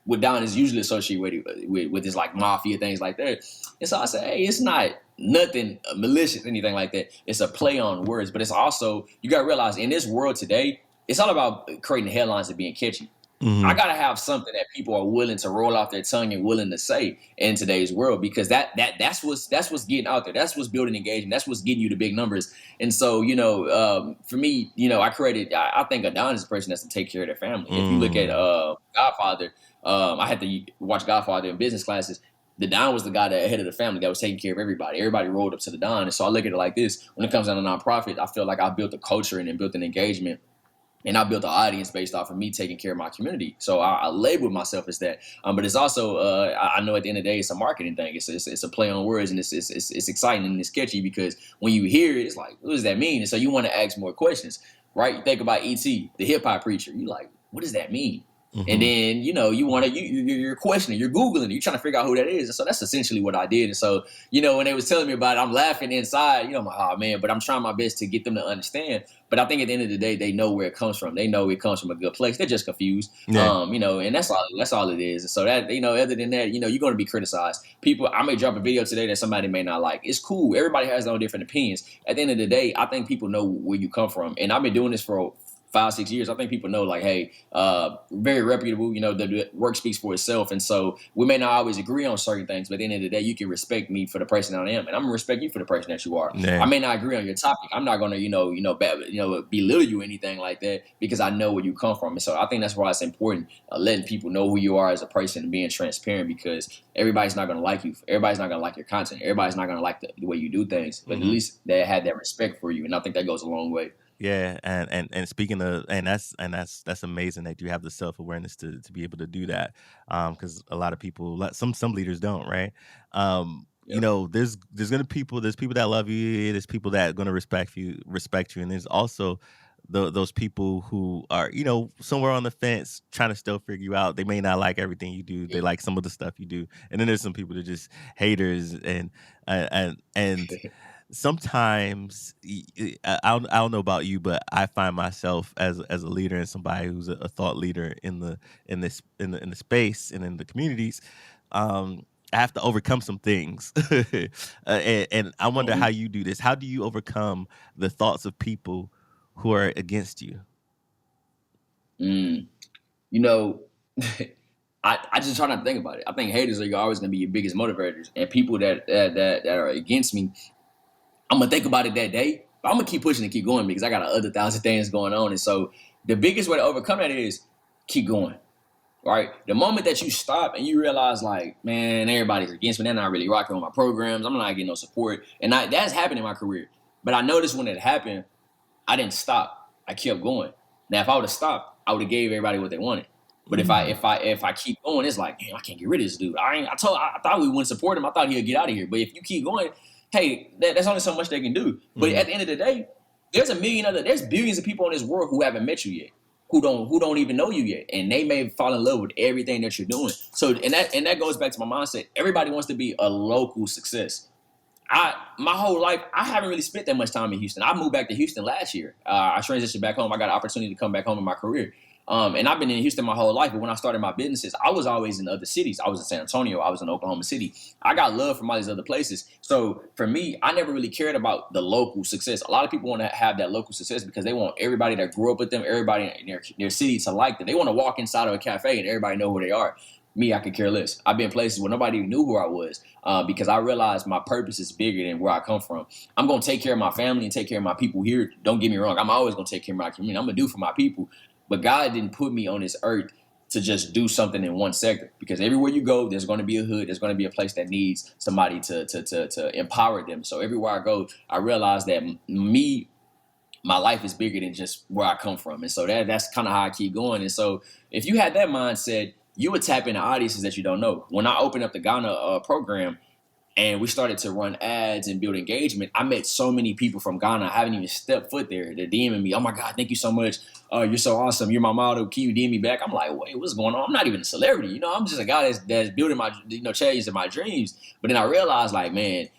what Don is usually associated with this like mafia things like that. And so I said, hey, it's not nothing malicious, anything like that. It's a play on words, but it's also you got to realize in this world today, it's all about creating headlines and being catchy. I Mhm. gotta have something that people are willing to roll off their tongue and willing to say in today's world because that's what's getting out there. That's what's building engagement. That's what's getting you the big numbers. And so for me, I created. I think Adon is a person that's to take care of their family. If you look at Mm. Godfather, I had to watch Godfather in business classes. The Don was the guy that head of the family that was taking care of everybody. Everybody rolled up to the Don, and so I look at it like this: when it comes down to nonprofit, I feel like I built a culture and then built an engagement and I built an audience based off of me taking care of my community. So I label myself as that. But it's also I know at the end of the day it's a marketing thing. It's a play on words and it's exciting and it's sketchy because when you hear it, it's like what does that mean? And so you want to ask more questions, right? You think about E.T., the hip hop preacher. You like what does that mean? And Mhm. then you want to you're questioning, you're googling, you're trying to figure out who that is. And so that's essentially what I did. And so when they was telling me about it, I'm laughing inside. I'm like, oh man, but I'm trying my best to get them to understand. But I think at the end of the day, they know where it comes from. They know it comes from a good place. They're just confused. Yeah. And that's all it is. So that, other than that, you're going to be criticized. People, I may drop a video today that somebody may not like. It's cool. Everybody has their own different opinions. At the end of the day, I think people know where you come from. And I've been doing this for 5-6 years. I think people know like, hey, very reputable, the work speaks for itself. And so we may not always agree on certain things, but at the end of the day, you can respect me for the person I am. And I'm gonna respect you for the person that you are. I Yeah. may not agree on your topic. I'm not gonna, belittle you or anything like that because I know where you come from. And so I think that's why it's important letting people know who you are as a person and being transparent because everybody's not gonna like you. Everybody's not gonna like your content. Everybody's not gonna like the way you do things, but at Mhm. least they had that respect for you. And I think that goes a long way. Yeah, and speaking of, that's amazing that you have the self-awareness to be able to do that, because a lot of people, some leaders don't, right? Yep. There's people that love you, there's people that are gonna respect you, and there's also those people who are, somewhere on the fence trying to still figure you out. They may not like everything you do, they like some of the stuff you do, and then there's some people that are just haters and sometimes I don't know about you, but I find myself as a leader and somebody who's a thought leader in the space and in the communities. I have to overcome some things, and I wonder how Mhm. you do this. How do you overcome the thoughts of people who are against you? Mm. You know, I just try not to think about it. I think haters are always going to be your biggest motivators, and people that are against me, I'm gonna think about it that day. But I'm gonna keep pushing and keep going because I got other thousand things going on. And so the biggest way to overcome that is keep going. Right. The moment that you stop and you realize, like, man, everybody's against me. They're not really rocking with my programs. I'm not getting no support, and that's happened in my career. But I noticed when it happened, I didn't stop. I kept going. Now, if I would have stopped, I would have gave everybody what they wanted. But if I Mm, if I if I keep going, it's like, damn, I can't get rid of this dude. I thought we wouldn't support him. I thought he'd get out of here. But if you keep going, hey, that's only so much they can do. But mhm, at the end of the day, there's billions of people in this world who haven't met you yet, who don't even know you yet, and they may fall in love with everything that you're doing. So and that goes back to my mindset. Everybody wants to be a local success. my whole life, I haven't really spent that much time in Houston. I moved back to Houston last year. I transitioned back home. I got an opportunity to come back home in my career. And I've been in Houston my whole life. But when I started my businesses, I was always in other cities. I was in San Antonio. I was in Oklahoma City. I got love from all these other places. So for me, I never really cared about the local success. A lot of people want to have that local success because they want everybody that grew up with them, everybody in their city to like them. They want to walk inside of a cafe and everybody know who they are. Me, I could care less. I've been places where nobody even knew who I was because I realized my purpose is bigger than where I come from. I'm going to take care of my family and take care of my people here. Don't get me wrong. I'm always going to take care of my community. I'm going to do for my people. But God didn't put me on this earth to just do something in one sector because everywhere you go, there's going to be a hood. There's going to be a place that needs somebody to empower them. So everywhere I go, I realize that my life is bigger than just where I come from. And so that's kind of how I keep going. And so if you had that mindset, you would tap into audiences that you don't know. When I opened up the Ghana program and we started to run ads and build engagement, I met so many people from Ghana. I haven't even stepped foot there. They're DMing me, oh my God, thank you so much. You're so awesome. You're my model. Can you DM me back? I'm like, wait, what's going on? I'm not even a celebrity. I'm just a guy that's building my, chasing my dreams. But then I realized like, man,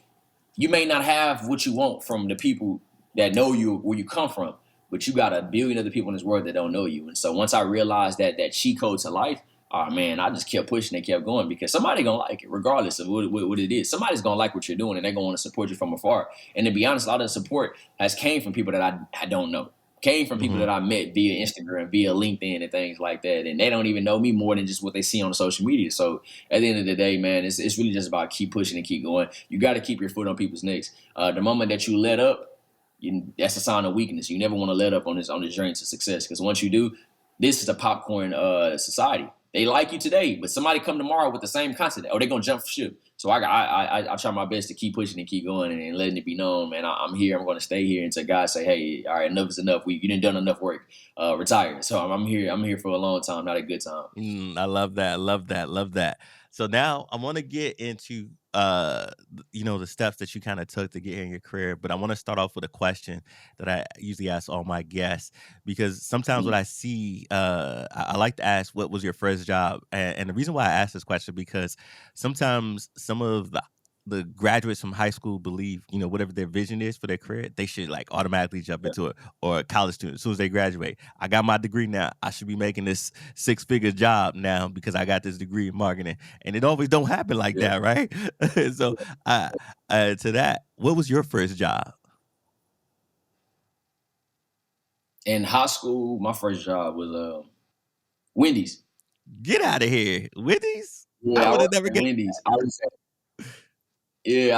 you may not have what you want from the people that know you where you come from, but you got a billion other people in this world that don't know you. And so once I realized that cheat code to life, oh man, I just kept pushing and kept going because somebody gonna like it regardless of what it is. Somebody's gonna like what you're doing and they're gonna want to support you from afar. And to be honest, a lot of the support has came from people that I don't know. Came from people Mhm. that I met via Instagram, via LinkedIn, and things like that. And they don't even know me more than just what they see on social media. So at the end of the day, man, it's really just about keep pushing and keep going. You got to keep your foot on people's necks. The moment that you let up, that's a sign of weakness. You never want to let up on this journey to success because once you do, this is a popcorn society. They like you today, but somebody come tomorrow with the same content. Oh, they're gonna jump ship. So I try my best to keep pushing and keep going and letting it be known, man. I'm here. I'm going to stay here until God say, hey, all right, enough is enough. You didn't done enough work. Retire. So I'm here. I'm here for a long time, not a good time. I love that. Love that. Love that. So now I want to get into the steps that you kind of took to get here in your career, but I want to start off with a question that I usually ask all my guests because sometimes what Mm, I see I like to ask what was your first job? And the reason why I ask this question because sometimes some of the graduates from high school believe, whatever their vision is for their career, they should like automatically jump yeah, into it. Or a college student, as soon as they graduate, I got my degree now. I should be making this six-figure job now because I got this degree in marketing. And it always don't happen like yeah. that, right? So I to that, what was your first job? In high school, my first job was Wendy's. Get out of here. Wendy's? I Yeah, I would have worked never at get Wendy's. I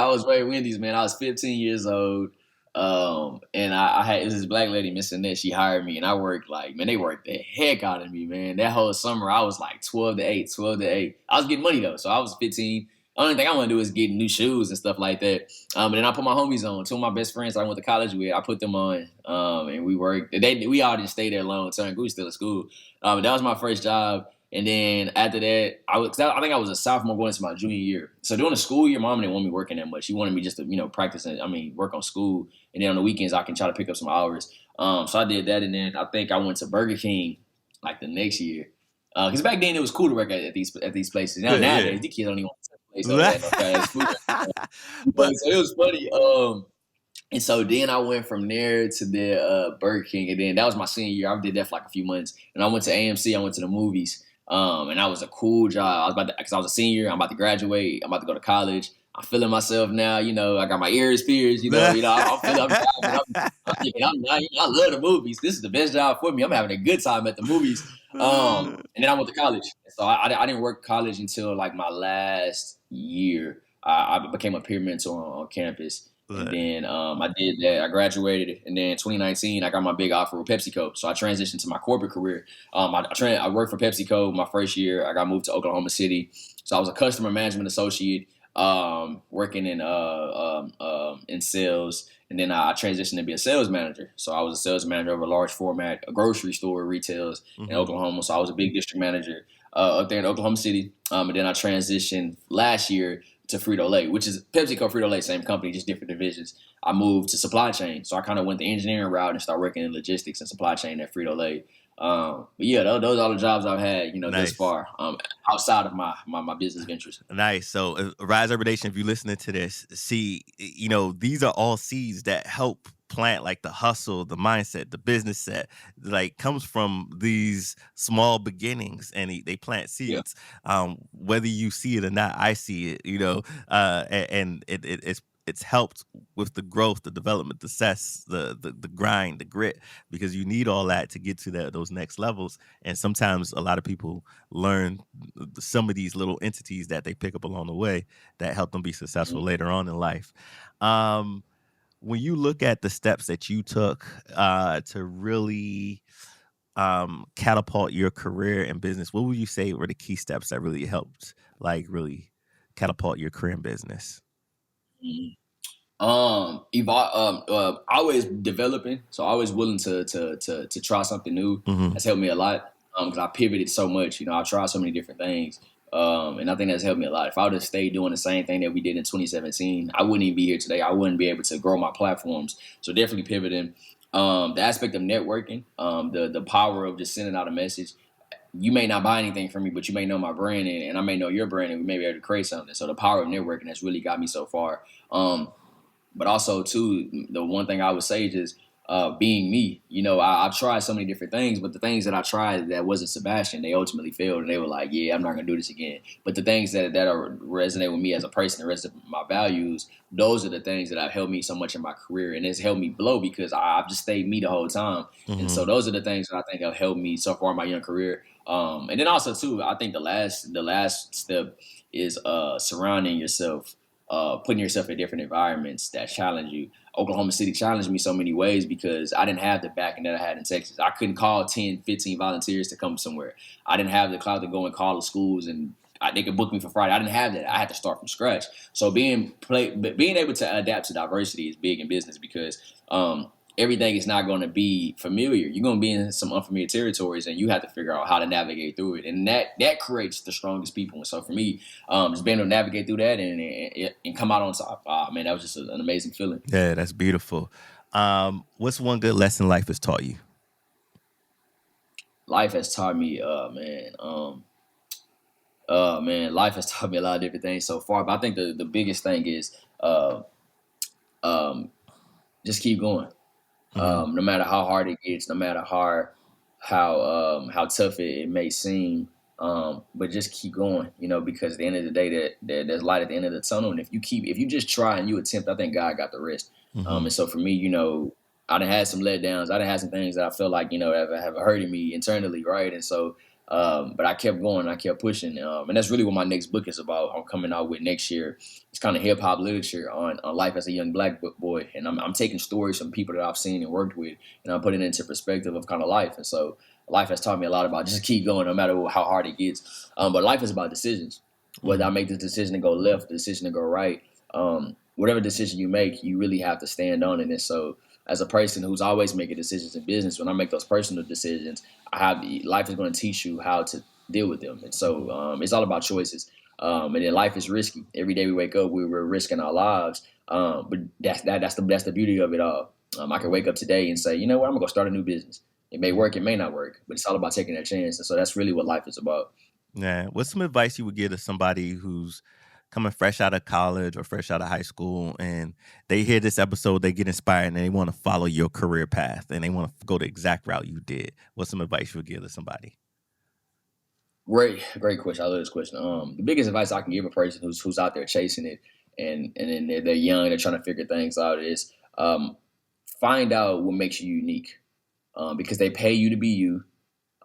was working Wendy's, man. I was 15 years old. And I had this black lady, Miss Annette, she hired me and I worked like, man, they worked the heck out of me, man. That whole summer I was like 12 to 8, 12 to 8. I was getting money though. So I was 15. Only thing I want to do is get new shoes and stuff like that. And then I put my homies on. Two of my best friends that I went to college with, I put them on. And we worked. We all didn't stay there long term. We were still at school. That was my first job. And then after that, I think I was a sophomore going into my junior year. So during the school year, mom didn't want me working that much. She wanted me just to, practice and work on school. And then on the weekends, I can try to pick up some hours. So I did that. And then I think I went to Burger King like the next year. Because back then it was cool to work at these places. Now yeah. nowadays, these kids don't even want to place over there at no fast food. But So it was funny. And so then I went from there to the Burger King, and then that was my senior year. I did that for like a few months, and I went to AMC. I went to the movies, and that was a cool job. I was because I was a senior. I'm about to graduate. I'm about to go to college. I'm feeling myself now. I got my ears pierced. I'm feeling. I'm driving. I'm thinking. I love the movies. This is the best job for me. I'm having a good time at the movies. And then I went to college. So I didn't work college until like my last year. I became a peer mentor on campus. And then I did that. I graduated, and then 2019, I got my big offer with PepsiCo. So I transitioned to my corporate career. I worked for PepsiCo my first year. I got moved to Oklahoma City, so I was a customer management associate, working in sales. And then I transitioned to be a sales manager. So I was a sales manager of a large format, a grocery store retails in Mhm. Oklahoma. So I was a big district manager up there in Oklahoma City. And then I transitioned last year to Frito Lay, which is PepsiCo, Frito Lay, same company, just different divisions. I moved to supply chain, so I kind of went the engineering route and started working in logistics and supply chain at Frito Lay. But yeah, those are all the jobs I've had, thus Nice. far, outside of my business ventures. Nice. So, Rise Urban Nation, if you're listening to this, see, these are all seeds that help plant like the hustle, the mindset, the business set, like comes from these small beginnings, and they plant Yeah. seeds. Whether you see it or not, I see it. And it's helped with the growth, the development, the success, the grind, the grit, because you need all that to get to those next levels. And sometimes a lot of people learn some of these little entities that they pick up along the way that help them be successful Mhm. later on in life. Um, when you look at the steps that you took to really catapult your career and business, what would you say were the key steps that really helped, like really catapult your career and business? Mhm. Always developing, so always willing to try something new. Hmm. That's helped me a lot. Because I pivoted so much. I tried so many different things. And I think that's helped me a lot. If I would have stayed doing the same thing that we did in 2017, I wouldn't even be here today. I wouldn't be able to grow my platforms. So definitely pivoting. The aspect of networking, the power of just sending out a message. You may not buy anything from me, but you may know my brand, and I may know your brand, and we may be able to create something. So the power of networking has really got me so far. But also too, the one thing I would say is being me. I've tried so many different things, but the things that I tried that wasn't Sebastian, they ultimately failed, and they were like, "Yeah, I'm not gonna do this again." But the things that are resonate with me as a person, the rest of my values, those are the things that have helped me so much in my career, and it's helped me blow because I've just stayed me the whole time. And so Hmm. those are the things that I think have helped me so far in my young career. And then also too, I think the last step is surrounding yourself, putting yourself in different environments that challenge you. Oklahoma City challenged me so many ways because I didn't have the backing that I had in Texas. I couldn't call 10, 15 volunteers to come somewhere. I didn't have the clout to go and call the schools and they could book me for Friday. I didn't have that. I had to start from scratch. So being able to adapt to diversity is big in business because everything is not going to be familiar. You're going to be in some unfamiliar territories, and you have to figure out how to navigate through it. And that creates the strongest people. And so for me, just being able to navigate through that and come out on top, man, that was just an amazing feeling. Yeah, that's beautiful. What's one good lesson life has taught you? Life has taught me, life has taught me a lot of different things so far. But I think the biggest thing is um, just keep going. Hmm. No matter how hard it gets, no matter how tough it may seem, but just keep going. Because at the end of the day, there's light at the end of the tunnel, and if you just try and you attempt, I think God got the rest. Hmm. And so for me, I done had some letdowns. I done had some things that I feel like have hurting me internally, right? And so, but I kept going, I kept pushing, and that's really what my next book is about. I'm coming out with next year. It's kind of hip hop literature on life as a young black boy, and I'm taking stories from people that I've seen and worked with, and I'm putting it into perspective of kind of life. And so, life has taught me a lot about just keep going no matter how hard it gets. But life is about decisions. Whether I Hmm. make the decision to go left, the decision to go right, whatever decision you make, you really have to stand on it. And so, as a person who's always making decisions in business, when I make those personal decisions, life is going to teach you how to deal with them. And so, Hmm. it's all about choices. And then life is risky. Every day we wake up, we're risking our lives. But that's the beauty of it all. I can wake up today and say, you know what, I'm gonna go start a new business. It may work, it may not work, but it's all about taking that chance. And so that's really what life is about. Yeah. What's some advice you would give to somebody who's coming fresh out of college or fresh out of high school, and they hear this episode, they get inspired and they want to follow your career path and they want to go the exact route you did? What's some advice you would give to somebody? Great question. I love this question. The biggest advice I can give a person who's out there chasing it and then they're young, they're trying to figure things out is find out what makes you unique. Because they pay you to be you,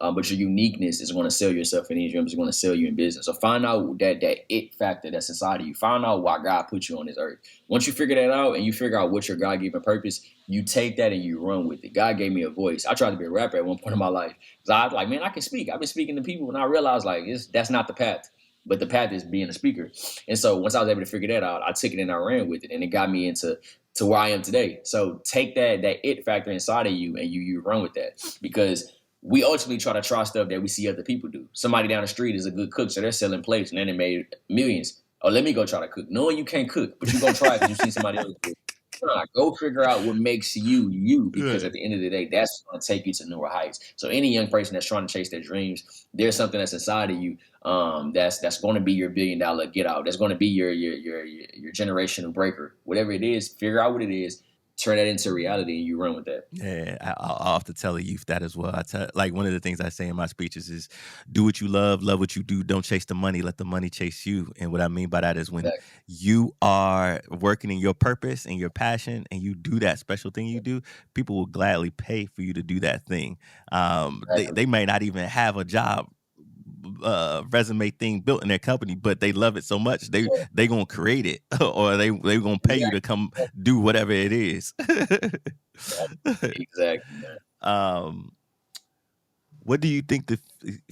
but your uniqueness is going to sell yourself in these rooms. Is going to sell you in business. So find out that it factor that's inside of you. Find out why God put you on this earth. Once you figure that out and you figure out what your God given purpose, you take that and you run with it. God gave me a voice. I tried to be a rapper at one point in my life because I was like, man, I can speak. I've been speaking to people, and I realized like that's not the path. But the path is being a speaker. And so once I was able to figure that out, I took it and I ran with it, and it got me to where I am today. So take that it factor inside of you and you run with that because we ultimately try stuff that we see other people do. Somebody down the street is a good cook, so they're selling plates and then they made millions. Oh, let me go try to cook. Knowing you can't cook, but you're gonna try because you see somebody else do it. not. Go figure out what makes you you, because at Right. the end of the day, that's going to take you to newer heights. So any young person that's trying to chase their dreams, there's something that's inside of you, that's going to be your $1 billion get out. That's going to be your generational breaker. Whatever it is, figure out what it is, turn that into reality, and you run with that. Yeah, I have to tell the youth that as well. I tell like one of the things I say in my speeches is, "Do what you love what you do. Don't chase the money. Let the money chase you." And what I mean by that is when Exactly. you are working in your purpose and your passion, and you do that special thing you do, people will gladly pay for you to do that thing. Exactly. They may not even have a job resume thing built in their company, but they love it so much Yeah. they gonna create it or they gonna pay you to Exactly. come do whatever it is. Exactly, man. um, what do you think the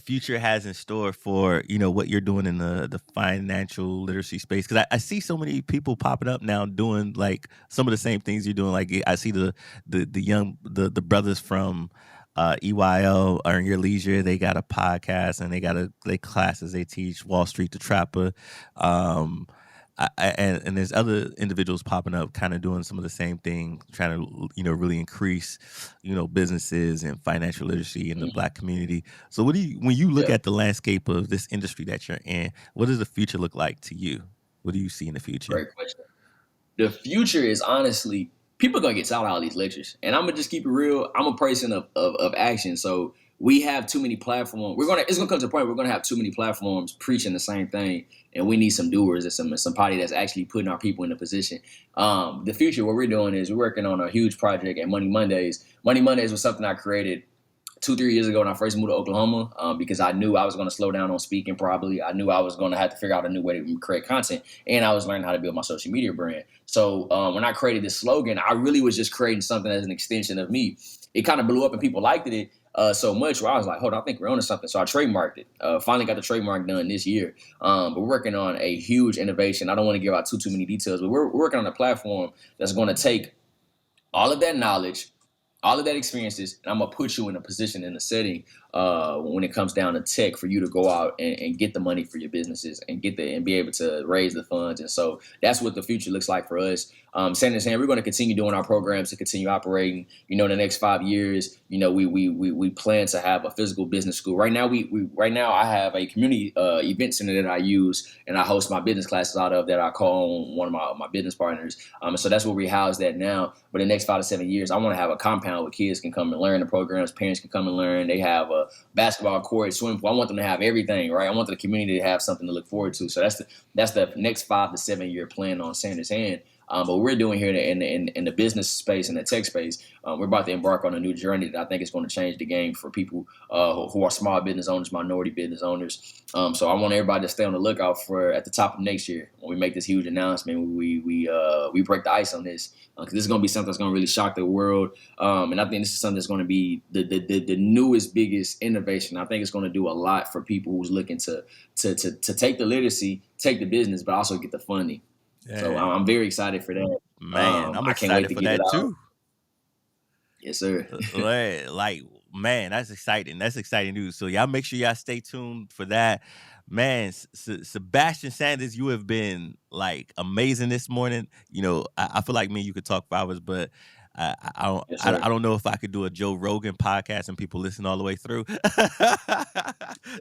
future has in store for what you're doing in the financial literacy space? Because I see so many people popping up now doing like some of the same things you're doing. Like I see the young the brothers from EYL Earn Your Leisure. They got a podcast and they classes they teach Wall Street to Trapper. Um, and there's other individuals popping up, kind of doing some of the same thing, trying to really increase businesses and financial literacy in the Mhm. Black community. So, what do you when you look Yeah. at the landscape of this industry that you're in? What does the future look like to you? What do you see in the future? Great question. The future is honestly, people gonna get tired of all these lectures, and I'm gonna just keep it real. I'm a person of action, so we have too many platforms. It's gonna come to a point where we're gonna have too many platforms preaching the same thing, and we need some doers and somebody that's actually putting our people in a position. The future, what we're doing is we're working on a huge project at Money Mondays. Money Mondays was something I created 2, 3 years ago when I first moved to Oklahoma, because I knew I was going to slow down on speaking. Probably, I knew I was going to have to figure out a new way to create content, and I was learning how to build my social media brand. So when I created this slogan, I really was just creating something as an extension of me. It kind of blew up, and people liked it so much where I was like, hold on, I think we're onto something. So I trademarked it. Finally got the trademark done this year. But we're working on a huge innovation. I don't want to give out too many details, but we're working on a platform that's going to take all of that knowledge, all of that experiences, and I'm gonna put you in a position, in a setting, when it comes down to tech, for you to go out and get the money for your businesses and be able to raise the funds. And so that's what the future looks like for us. Sanders Hand, we're going to continue doing our programs to continue operating. In the next 5 years, we plan to have a physical business school. Right now I have a community event center that I use and I host my business classes out of, that I call on one of my business partners. So that's where we house that now. But in the next 5 to 7 years, I want to have a compound where kids can come and learn the programs, parents can come and learn. They have a basketball court, swimming pool. I want them to have everything, right? I want the community to have something to look forward to. So that's the next 5 to 7 year plan on Sanders Hand. But we're doing here in the business space and the tech space, we're about to embark on a new journey that I think is going to change the game for people who are small business owners, minority business owners. So I want everybody to stay on the lookout for, at the top of next year, when we make this huge announcement, we break the ice on this, because this is going to be something that's going to really shock the world. And I think this is something that's going to be the newest, biggest innovation. I think it's going to do a lot for people who's looking to take the literacy, take the business, but also get the funding. So Yeah, I'm very excited for that. man, I'm I can't wait excited to for get it that out. too. Yes, sir. Like, man, that's exciting. That's exciting news. So y'all make sure y'all stay tuned for that. Man, Sebastian Sanders, you have been like amazing this morning. I feel like me and you could talk for hours, but I don't Yes, sir. I don't know if I could do a Joe Rogan podcast and people listen all the way through.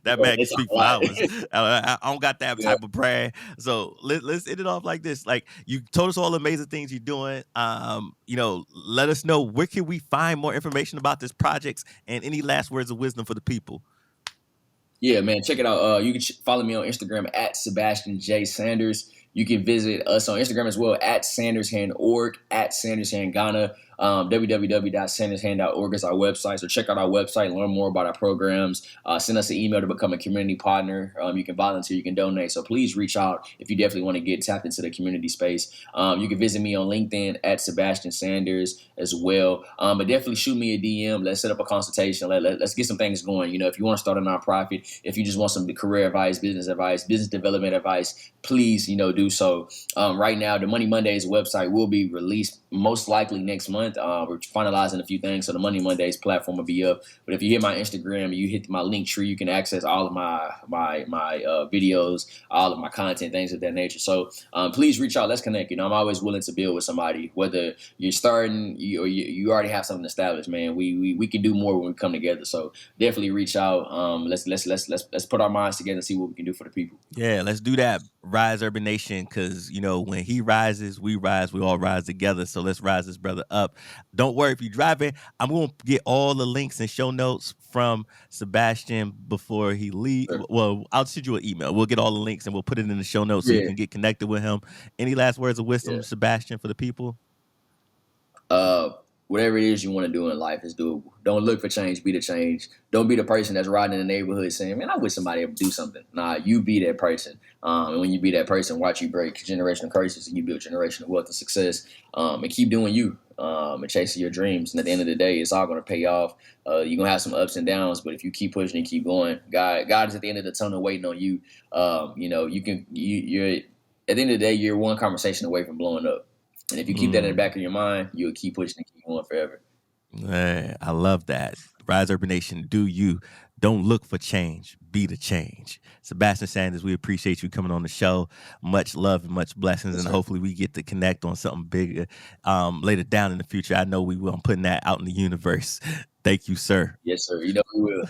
That Yeah, man can it's a speak for lot. hours. I don't got that Yeah. type of brand. So let's end it off like this. Like, you told us all the amazing things you're doing. Let us know, where can we find more information about this project, and any last words of wisdom for the people. Yeah, man, check it out. You can follow me on Instagram at Sebastian J Sanders. You can visit us on Instagram as well at SandersHand.org, at SandersHand Ghana. www.sandershand.org is our website. So check out our website, learn more about our programs. Send us an email to become a community partner. You can volunteer, you can donate. So please reach out if you definitely want to get tapped into the community space. You can visit me on LinkedIn at Sebastian Sanders as well. But definitely shoot me a DM. Let's set up a consultation. Let's get some things going. If you want to start a nonprofit, if you just want some career advice, business development advice, please, do so. Right now, the Money Mondays website will be released most likely next month. month. We're finalizing a few things, so the Money Mondays platform will be up. But if you hit my Instagram, you hit my link tree, you can access all of my videos, all of my content, things of that nature. So please reach out. Let's connect. You know, I'm always willing to build with somebody, whether you're starting or you already have something established. Man, we can do more when we come together. So definitely reach out. Let's put our minds together and see what we can do for the people. Yeah, let's do that. Rise Urban Nation, because you know when he rises, we rise. We all rise together. So let's rise this brother up. Don't worry if you're driving. I'm gonna get all the links and show notes from Sebastian before he leave. Sure. Well, I'll shoot you an email. We'll get all the links and we'll put it in the show notes so you Yeah, can get connected with him. Any last words of wisdom, yeah. Sebastian, for the people? uh, Whatever it is you want to do in life is doable. Don't look for change, be the change. Don't be the person that's riding in the neighborhood saying, "Man, I wish somebody would do something." Nah, you be that person. And when you be that person, watch you break generational curses and you build generational wealth and success. And keep doing you. And chasing your dreams. And at the end of the day, it's all going to pay off. You're gonna have some ups and downs, but if you keep pushing and keep going, God is at the end of the tunnel waiting on you. You know, you're at the end of the day, you're one conversation away from blowing up. And if you keep that in the Mm. back of your mind, you'll keep pushing and keep going forever. I love that. Rise Urban Nation, do you. Don't look for change, be the change. Sebastian Sanders, we appreciate you coming on the show. Much love and much blessings, Yes, and sir. hopefully we get to connect on something bigger later down in the future. I know we will. I'm putting that out in the universe. Thank you, sir. Yes, sir. You know we will.